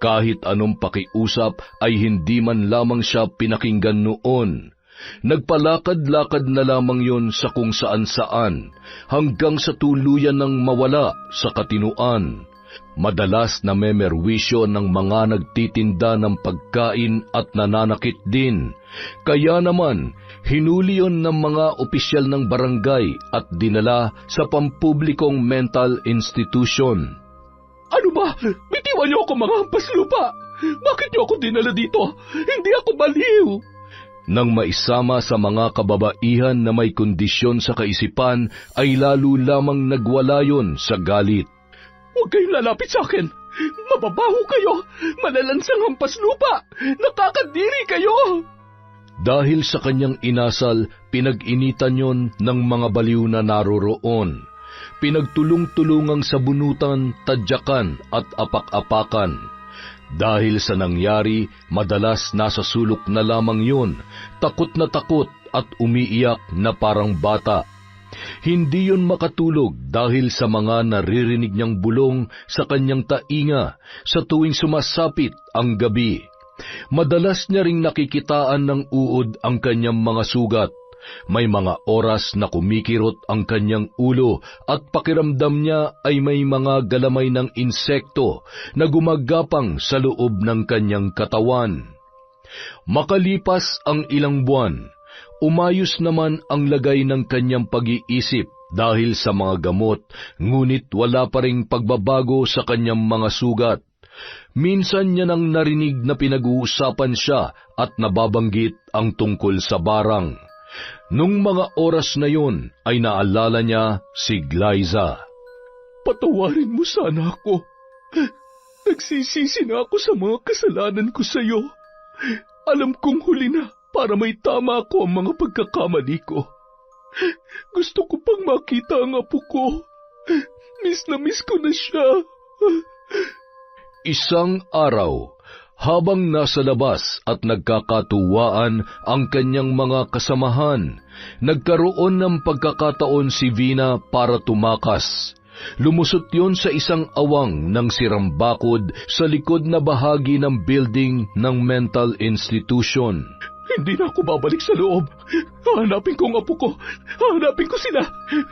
Kahit anong pakiusap ay hindi man lamang siya pinakinggan noon. Nagpalakad-lakad na lamang yon sa kung saan-saan, hanggang sa tuluyan ng mawala sa katinuan. Madalas na memerwisyo ng mga nagtitinda ng pagkain at nananakit din. Kaya naman, hinuli yon ng mga opisyal ng barangay at dinala sa pampublikong mental institution. Ano ba? Bitiwan niyo ako mga hampas lupa! Bakit niyo ako dinala dito? Hindi ako baliw! Nang maisama sa mga kababaihan na may kondisyon sa kaisipan, ay lalo lamang nagwala yon sa galit. Huwag kayong lalapit sa akin! Mababaho kayo! Malalansang hampas lupa! Nakakadiri kayo! Dahil sa kanyang inasal, pinag-initan yon ng mga baliw na naroroon. Pinagtulong-tulungang sabunutan, tadyakan at apak-apakan. Dahil sa nangyari, madalas nasa sulok na lamang yun, takot at umiiyak na parang bata. Hindi yun makatulog dahil sa mga naririnig niyang bulong sa kanyang tainga sa tuwing sumasapit ang gabi. Madalas niya ring nakikitaan ng uod ang kanyang mga sugat. May mga oras na kumikirot ang kanyang ulo at pakiramdam niya ay may mga galamay ng insekto na gumagapang sa loob ng kanyang katawan. Makalipas ang ilang buwan, umayos naman ang lagay ng kanyang pag-iisip dahil sa mga gamot, ngunit wala pa ring pagbabago sa kanyang mga sugat. Minsan niya nang narinig na pinag-uusapan siya at nababanggit ang tungkol sa barang. Nung mga oras na yun ay naalala niya si Glyza. Patawarin mo sana ako. Nagsisisi na ako sa mga kasalanan ko sa iyo. Alam kong huli na para may tama ako ang mga pagkakamali ko. Gusto ko pang makita ang apo ko. Miss na miss ko na siya. Isang araw, habang nasa labas at nagkakatuwaan ang kanyang mga kasamahan, nagkaroon ng pagkakataon si Vina para tumakas. Lumusot yon sa isang awang ng sirambakod sa likod na bahagi ng building ng mental institution. Hindi na ako babalik sa loob. Hahanapin ko ang apo ko. Hahanapin ko sila.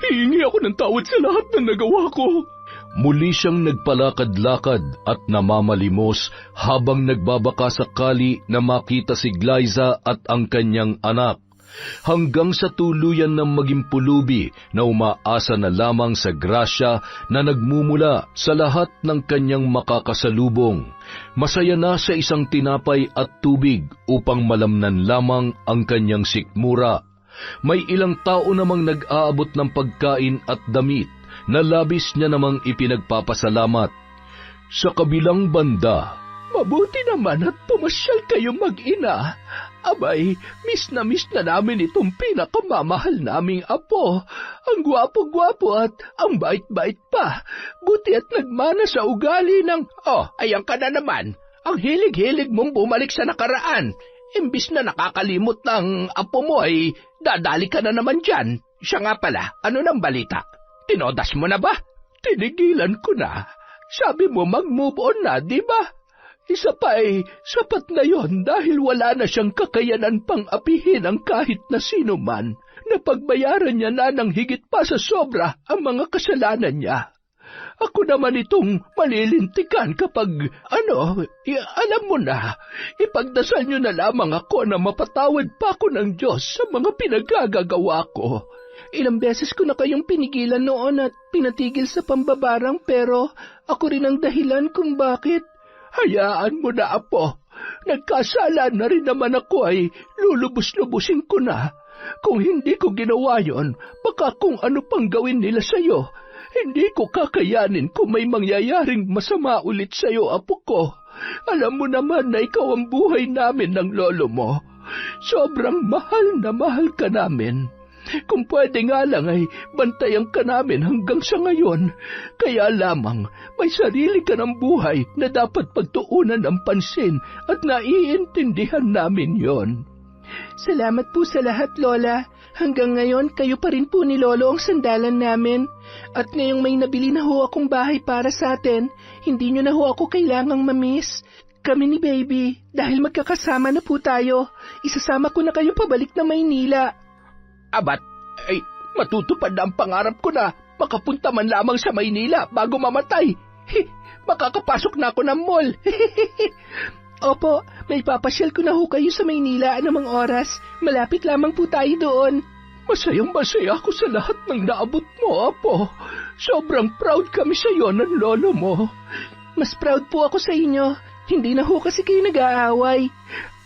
Hihingi ako ng tawad sa lahat ng nagawa ko. Muli siyang nagpalakad-lakad at namamalimos habang nagbabaka sakali na makita si Glyza at ang kanyang anak. hanggang sa tuluyan ng maging pulubi na umaasa na lamang sa grasya na nagmumula sa lahat ng kanyang makakasalubong. Masaya na sa isang tinapay at tubig upang malamnan lamang ang kanyang sikmura. May ilang tao namang nag-aabot ng pagkain at damit na labis niya namang ipinagpapasalamat. Sa kabilang banda, Mabuti naman at pumasyal kayo mag-ina. Abay, miss na namin itong pinakamamahal naming apo. Ang gwapo-gwapo at ang bait-bait pa. Buti at nagmana sa ugali ng... Oh, ayan ka na naman. Ang hilig-hilig mong bumalik sa nakaraan. Imbis na nakakalimot ng apo mo ay dadali ka na naman dyan. Siya nga pala, ano nang balita? Tinodas mo na ba? Tinigilan ko na. Sabi mo mag-move on na, di ba? Isa pa ay sapat na yon dahil wala na siyang kakayanan pang apihin ang kahit na sino man. Napagbayaran niya na ng higit pa sa sobra ang mga kasalanan niya. Ako naman itong malilintikan kapag, alam mo na, ipagdasal niyo na lamang ako na mapatawad pa ako ng Diyos sa mga pinagagagawa ko. Ilang beses ko na kayong pinigilan noon at pinatigil sa pambabarang pero ako rin ang dahilan kung bakit. Hayaan mo na, apo. Nagkasala na rin naman ako ay lulubos-lubusin ko na. Kung hindi ko ginawa yon, baka kung ano pang gawin nila sa'yo. Hindi ko kakayanin kung may mangyayaring masama ulit sa'yo, apo ko. Alam mo naman na ikaw ang buhay namin ng lolo mo. Sobrang mahal na mahal ka namin. Kung pwede nga lang ay bantayan ka namin hanggang sa ngayon. Kaya lamang may sarili ka ng buhay na dapat pagtuunan ng pansin at naiintindihan namin yon. Salamat po sa lahat, Lola. Hanggang ngayon, kayo pa rin po ni Lolo ang sandalan namin. At ngayong may nabili na ho akong bahay para sa atin, hindi nyo na ho ako kailangang mamiss. Kami ni Baby, dahil magkakasama na po tayo, isasama ko na kayo pabalik na Maynila. Abat, ay matutupad na ang pangarap ko na makapunta man lamang sa Maynila bago mamatay. Makakapasok na ako ng mall. Opo, may papasyal ko na ho kayo sa Maynila anumang oras. Malapit lamang po tayo doon. Masayang-masaya ako sa lahat ng naabot mo, apo. Sobrang proud kami sa iyo ng lolo mo. Mas proud po ako sa inyo. Hindi na ho kasi kayo nag-aaway.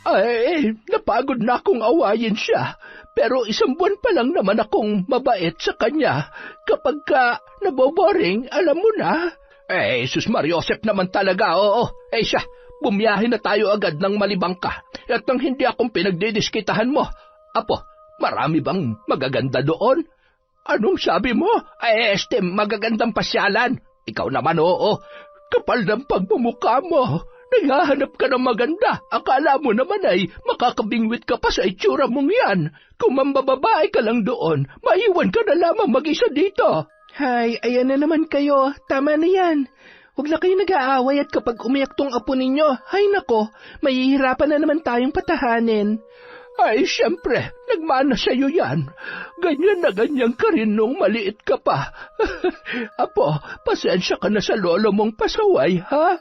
Ay, napagod na akong awayin siya. Pero 1 buwan pa lang naman akong mabait sa kanya. Kapag ka naboboring, alam mo na. Sus Mariosep naman talaga, oo. Siya, bumiyahe na tayo agad ng Malibangka. At nang hindi akong pinagdidiskitahan mo. Apo, marami bang magaganda doon? Anong sabi mo? Magagandang pasyalan. Ikaw naman, oo. Kapal ng pagmumukha mo. Naghahanap ka ng maganda. Akala mo naman ay makakabingwit ka pa sa itsura mong yan. Kung mambababae ka lang doon, maiwan ka na lamang mag-isa dito. Hay, ayan na naman kayo. Tama na yan. Huwag na kayo nag-aaway at kapag umiyak tong apo ninyo, hay nako, mahihirapan na naman tayong patahanin. Ay, siyempre, nagmana sa'yo yan. Ganyan na ganyan ka rin nung maliit ka pa. Apo, pasensya ka na sa lolo mong pasaway, ha?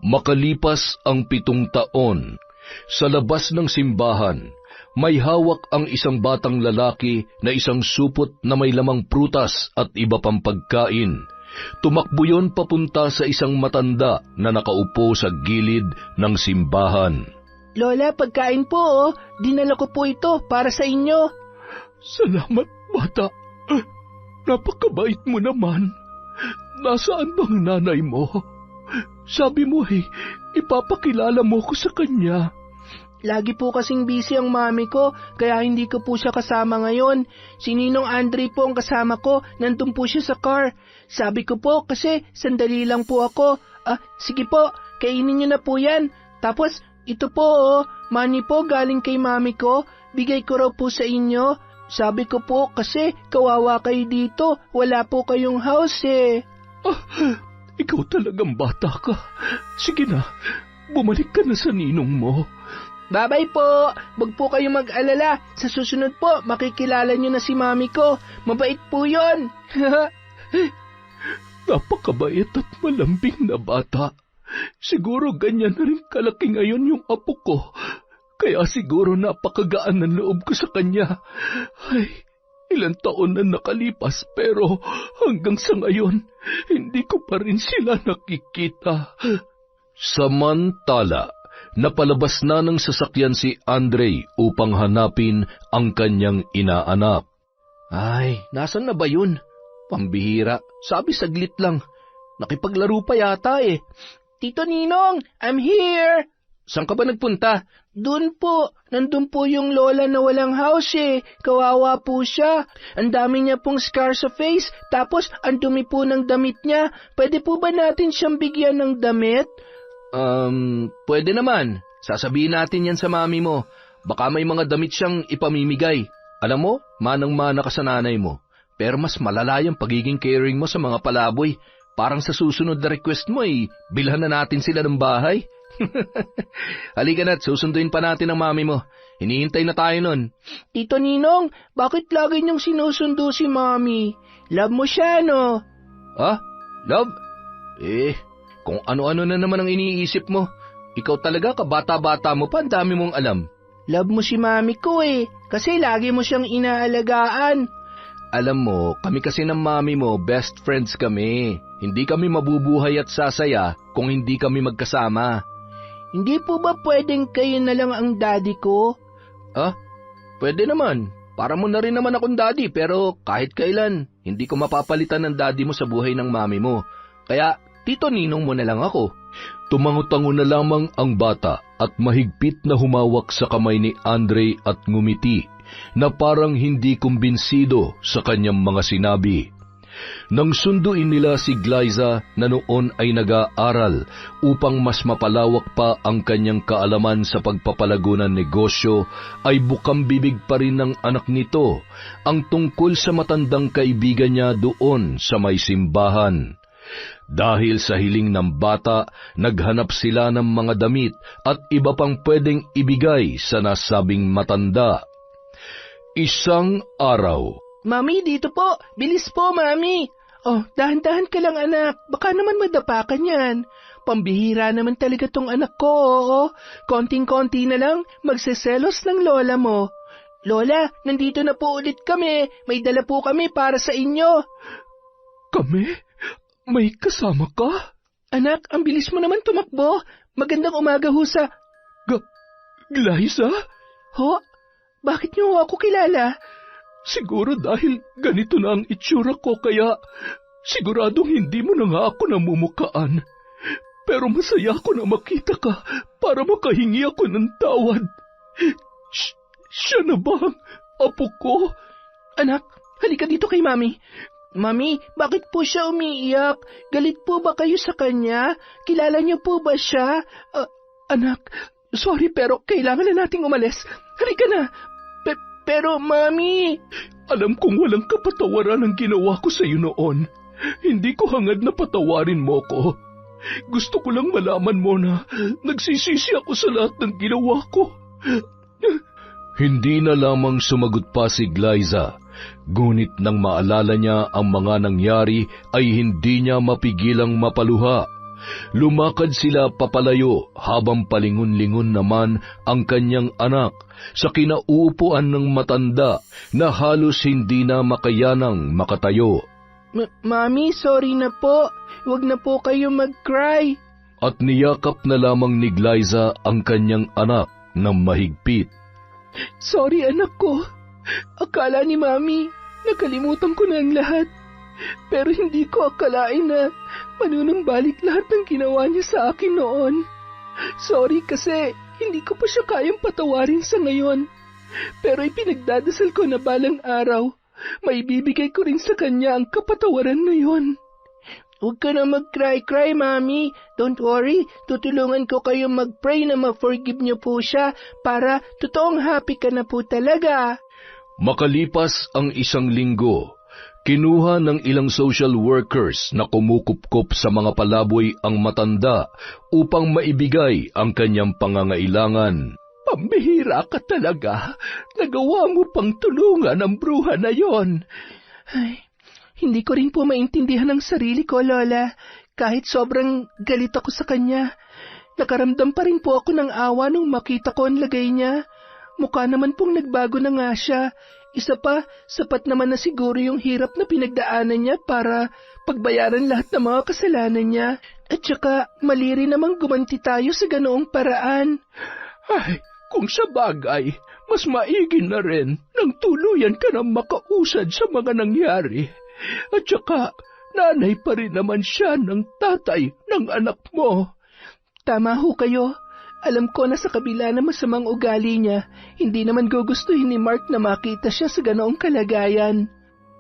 Makalipas ang 7 taon, sa labas ng simbahan, may hawak ang isang batang lalaki na isang supot na may lamang prutas at iba pang pagkain. Tumakbo yon papunta sa isang matanda na nakaupo sa gilid ng simbahan. Lola, pagkain po, dinala ko po ito para sa inyo. Salamat, bata. Napakabait mo naman. Nasaan bang nanay mo? Sabi mo ipapakilala mo ko sa kanya. Lagi po kasing busy ang mami ko, kaya hindi ko po siya kasama ngayon. Si Ninong Andre po ang kasama ko, nandun po siya sa car. Sabi ko po kasi sandali lang po ako. Sige po, kainin niyo na po yan. Tapos, ito po money po galing kay mami ko, bigay ko raw po sa inyo. Sabi ko po kasi kawawa kayo dito, wala po kayong house Ikaw talagang bata ka. Sige na, bumalik ka na sa ninong mo. Babay po, wag po kayong mag-alala. Sa susunod po, makikilala niyo na si mami ko. Mabait po yon. Napakabait at malambing na bata. Siguro ganyan na rin kalaki ngayon yung apo ko. Kaya siguro napakagaan ng loob ko sa kanya. Ay, ilang taon na nakalipas pero hanggang sa ngayon, hindi ko pa rin sila nakikita. Samantala, napalabas na ng sasakyan si Andre upang hanapin ang kanyang inaanak. Ay, nasan na ba yun? Pambihira, sabi saglit lang. Nakipaglaro pa yata eh. Tito Ninong, I'm here! Saan ka ba nagpunta? Doon po, nandun po yung lola na walang house eh. Kawawa po siya. Ang dami niya pong scar sa face, tapos ang dumi po ng damit niya. Pwede po ba natin siyang bigyan ng damit? Pwede naman. Sasabihin natin yan sa mami mo. Baka may mga damit siyang ipamimigay. Alam mo, manang-mana ka sa nanay mo. Pero mas malala yung pagiging caring mo sa mga palaboy. Parang sa susunod na request mo bilhan na natin sila ng bahay. Halika na't susunduin pa natin ang mami mo. Hinihintay na tayo nun. Tito Ninong, bakit lagi niyong sinusundo si mami? Love mo siya, no? Ha? Love? Kung ano-ano na naman ang iniisip mo. Ikaw talaga, kabata-bata mo pa, ang dami mong alam. Love mo si mami ko kasi lagi mo siyang inaalagaan. Alam mo, kami kasi ng mami mo, best friends kami. Hindi kami mabubuhay at sasaya kung hindi kami magkasama. Hindi po ba pwedeng kayo na lang ang daddy ko? Pwede naman. Para mo na rin naman akong daddy, pero kahit kailan, hindi ko mapapalitan ng daddy mo sa buhay ng mami mo. Kaya, Tito Ninong mo na lang ako. Tumango-tango na lamang ang bata at mahigpit na humawak sa kamay ni Andre at ngumiti na parang hindi kumbinsido sa kanyang mga sinabi. Nang sunduin nila si Glyza na noon ay nag-aaral upang mas mapalawak pa ang kanyang kaalaman sa pagpapalago ng negosyo, ay bukang bibig pa rin ng anak nito ang tungkol sa matandang kaibigan niya doon sa may simbahan. Dahil sa hiling ng bata, naghanap sila ng mga damit at iba pang pwedeng ibigay sa nasabing matanda. Isang araw, Mami, dito po. Bilis po, Mami. Oh, dahan-dahan ka lang, anak. Baka naman madapa ka niyan. Pambihira naman talaga tong anak ko, oo. Konting-konti na lang, magseselos ng lola mo. Lola, nandito na po ulit kami. May dala po kami para sa inyo. Kami? May kasama ka? Anak, ang bilis mo naman tumakbo. Magandang umaga ho sa... Glyza? Ho? Bakit niyo ako kilala? Siguro dahil ganito na ang itsura ko kaya siguradong hindi mo na nga ako namumukaan. Pero masaya ako na makita ka para makahingi ako ng tawad. Siya na ba ang apo ko? Anak, halika dito kay Mami. Mami, bakit po siya umiiyak? Galit po ba kayo sa kanya? Kilala niyo po ba siya? Anak, sorry pero kailangan na nating umalis. Halika na. Pero, Mami... Alam kong walang kapatawaran ang ginawa ko sa iyo noon. Hindi ko hangad na patawarin mo ko. Gusto ko lang malaman mo na nagsisisi ako sa lahat ng ginawa ko. Hindi na lamang sumagot pa si Glyza, ngunit nang maalala niya ang mga nangyari ay hindi niya mapigilang mapaluha. Lumakad sila papalayo habang palingon-lingon naman ang kanyang anak sa kinauupuan ng matanda na halos hindi na makayanang makatayo. Mami, sorry na po. Huwag na po kayo mag-cry. At niyakap na lamang ni Glyza ang kanyang anak ng mahigpit. Sorry anak ko. Akala ni Mami, nakalimutan ko na ang lahat. Pero hindi ko akalain na manunumbalik lahat ng ginawa niya sa akin noon. Sorry kasi hindi ko pa siya kayang patawarin sa ngayon. Pero ipinagdadasal ko na balang araw, maibibigay ko rin sa kanya ang kapatawaran na yon. Huwag ka na mag-cry-cry, Mami. Don't worry, tutulungan ko kayo mag-pray na ma-forgive niyo po siya para totoong happy ka na po talaga. Makalipas ang 1 linggo, kinuha ng ilang social workers na kumukupkop sa mga palaboy ang matanda upang maibigay ang kanyang pangangailangan. Pambihira ka talaga. Nagawa mo pang tulungan ang bruha na yon. Ay, hindi ko rin po maintindihan ang sarili ko, Lola. Kahit sobrang galit ako sa kanya. Nakaramdam pa rin po ako ng awa nung makita ko ang lagay niya. Mukha naman pong nagbago na nga siya. Isa pa, sapat naman na siguro yung hirap na pinagdaanan niya para pagbayaran lahat ng mga kasalanan niya. At saka, mali rin namang gumanti tayo sa ganoong paraan. Ay, kung sa bagay, mas maigi na rin nang tuluyan ka na makausad sa mga nangyari. At saka, nanay pa rin naman siya ng tatay ng anak mo. Tama ho kayo. Alam ko na sa kabila na masamang ugali niya, hindi naman gugustuhin ni Mark na makita siya sa ganoong kalagayan.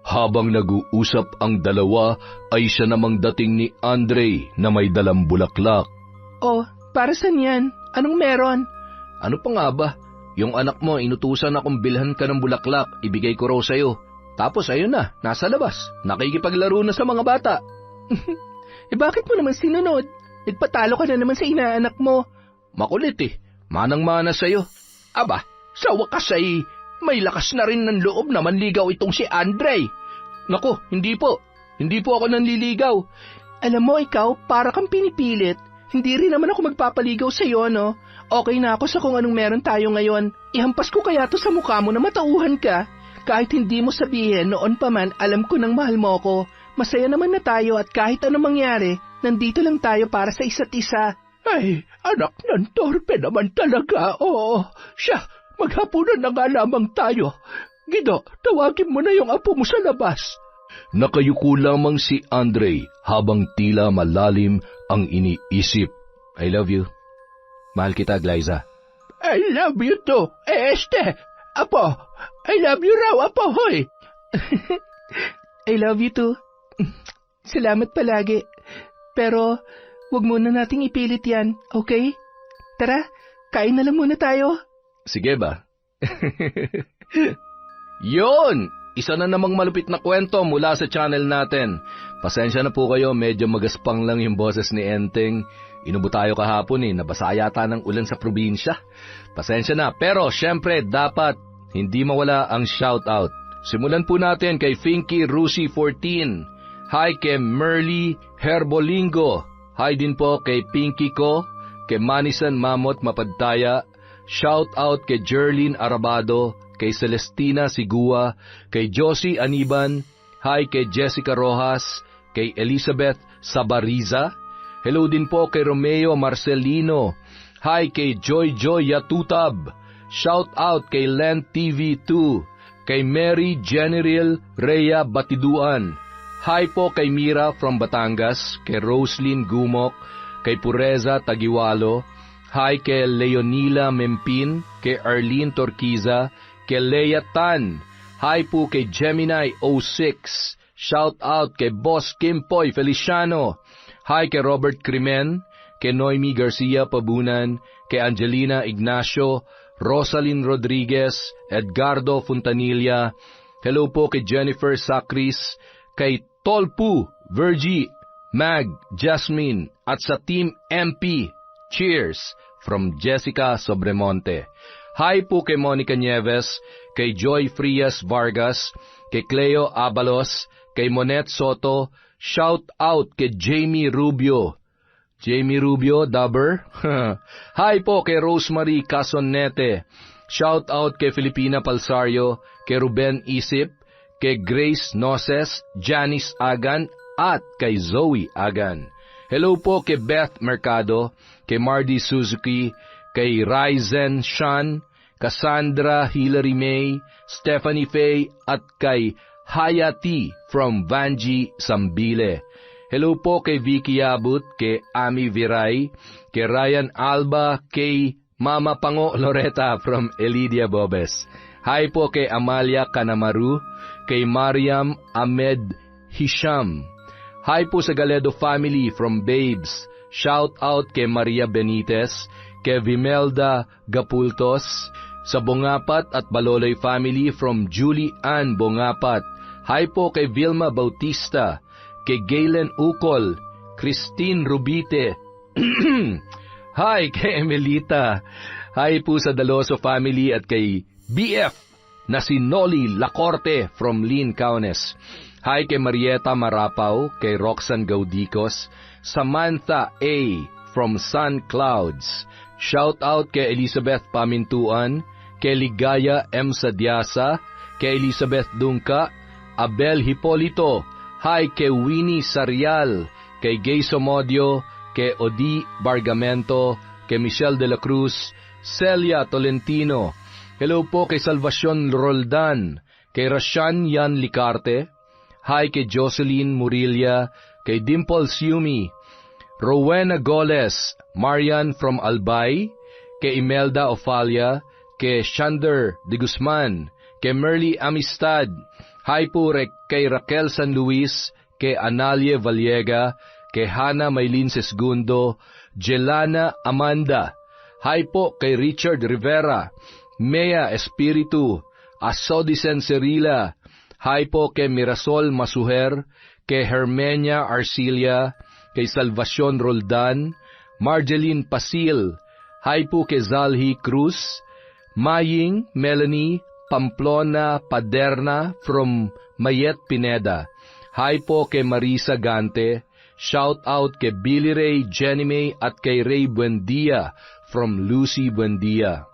Habang nag-uusap ang dalawa, ay siya namang dating ni Andre na may dalang bulaklak. Oh, para saan yan? Anong meron? Ano pa nga ba? Yung anak mo, inutusan akong bilhan ka ng bulaklak, ibigay ko raw sa'yo. Tapos ayun na, nasa labas, nakikipaglaro na sa mga bata. Bakit mo naman sinunod? Nagpatalo ka na naman sa inaanak mo. Makulit manang-mana sa'yo. Aba, sa wakas ay may lakas na rin ng loob na manligaw itong si Andre. Naku, hindi po ako nanliligaw. Alam mo ikaw, para kang pinipilit. Hindi rin naman ako magpapaligaw sa'yo, no? Okay na ako sa kung anong meron tayo ngayon. Ihampas ko kaya to sa mukha mo na matauhan ka. Kahit hindi mo sabihin, noon pa man, alam ko nang mahal mo ako. Masaya naman na tayo at kahit anong mangyari, nandito lang tayo para sa isa't isa. Ay, anak ng torpe naman talaga, oo. Siya, maghapunan na nga lamang tayo. Gido, tawagin mo na yung apo mo sa labas. Nakayuko lamang si Andre habang tila malalim ang iniisip. I love you. Mahal kita, Glyza. I love you too. Apo, I love you raw, apo, hoy. I love you too. Salamat palagi. Pero, huwag muna nating ipilit yan, okay? Tara, kain na lang muna tayo. Sige ba? Yon! Isa na namang malupit na kwento mula sa channel natin. Pasensya na po kayo, medyo magaspang lang yung boses ni Enteng. Inubo tayo kahapon nabasa yata ng ulan sa probinsya. Pasensya na, pero syempre dapat hindi mawala ang shoutout. Simulan po natin kay Finky Rusi 14. Hi kay Merly Herbolingo. Hi din po kay Pinky ko, kay Manisan Mamot Mapadtaya. Shout out kay Jerlyn Arabado, kay Celestina Sigua, kay Josie Aniban. Hi kay Jessica Rojas, kay Elizabeth Sabariza. Hello din po kay Romeo Marcelino. Hi kay Joy Yatutab. Shout out kay Len TV2, kay Mary General Rhea Batiduan. Hi po kay Mira from Batangas, kay Roslyn Gumok, kay Pureza Tagiwalo. Hi kay Leonila Mempin, kay Arlene Torquiza, kay Leia Tan. Hi po kay Gemini 06. Shout out kay Boss Kimpoy Feliciano. Hi kay Robert Crimen, kay Noemi Garcia Pabunan, kay Angelina Ignacio, Rosalyn Rodriguez, Edgardo Fontanilla. Hello po kay Jennifer Sacris, kay Tolpu, Virgie, Mag, Jasmine, at sa Team MP. Cheers! From Jessica Sobremonte. Hi po kay Monica Nieves, kay Joy Frias Vargas, kay Cleo Abalos, kay Monet Soto. Shout out kay Jamie Rubio. Jamie Rubio, Dubber. Hi po kay Rosemary Casonete. Shout out kay Filipina Palsario, kay Ruben Isip, kay Grace Noses, Janice Agan, at kay Zoe Agan. Hello po kay Beth Mercado, kay Mardy Suzuki, kay Ryzen Sean, Cassandra Hilary May, Stephanie Faye, at kay Hayati from Vanji Sambile. Hello po kay Vicky Abut, kay Ami Viray, kay Ryan Alba, kay Mama Pango Loretta from Elidia Bobes. Hi po kay Amalia Kanamaru, kay Mariam Ahmed Hisham. Hi po sa Galedo family from Babes. Shout out kay Maria Benitez, kay Vimelda Gapultos, sa Bongapat at Baloloy family from Julie Ann Bongapat. Hi po kay Vilma Bautista, kay Galen Ukol, Christine Rubite. Hi kay Emelita. Hi po sa Daloso family at kay BF na si Noli Lacorte from Lynn Kaunes. Hi kay Marieta Marapaw, kay Roxanne Gaudicos, Samantha A. from Sun Clouds. Shout out kay Elizabeth Pamintuan, kay Ligaya M. Sadiasa, kay Elizabeth Dungka, Abel Hipolito, hi kay Winnie Sarial, kay Gay Somodio, kay Odi Bargamento, kay Michelle de la Cruz, Celia Tolentino. Hello po kay Salvacion Roldan, kay Rashan Yan Licarte, hi kay Jocelyn Murilla, kay Dimple Siumi, Rowena Goles, Marian from Albay, kay Imelda Ofalia, kay Shander de Guzman, kay Merly Amistad, hi po kay Raquel San Luis, kay Analie Vallega, kay Hana Maylin Sesgundo, Jelana Amanda, hi po kay Richard Rivera, Mea Espiritu, Asodicen Cerila, hi po kay Mirasol Masuher, kay Hermenia Arcilia, kay Salvacion Roldan, Marjeline Pasil, hi po kay Zalhi Cruz, Maying Melanie Pamplona Paderna from Mayet Pineda, hi po kay Marisa Gante, shout out kay Billy Ray Jenny May at kay Ray Buendia from Lucy Buendia.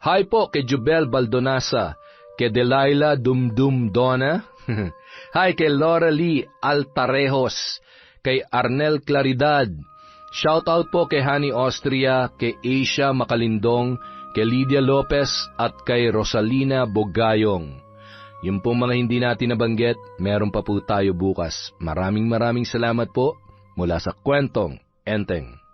Hi po kay Jubel Baldonasa, kay Delilah Dumdum Donna, hi kay Laura Lee Altarejos, kay Arnel Claridad, shout out po kay Hani Austria, kay Asia Makalindong, kay Lydia Lopez at kay Rosalina Bogayong. Yung pong mga hindi natin nabanggit, meron pa po tayo bukas. Maraming salamat po mula sa Kwentong Enteng.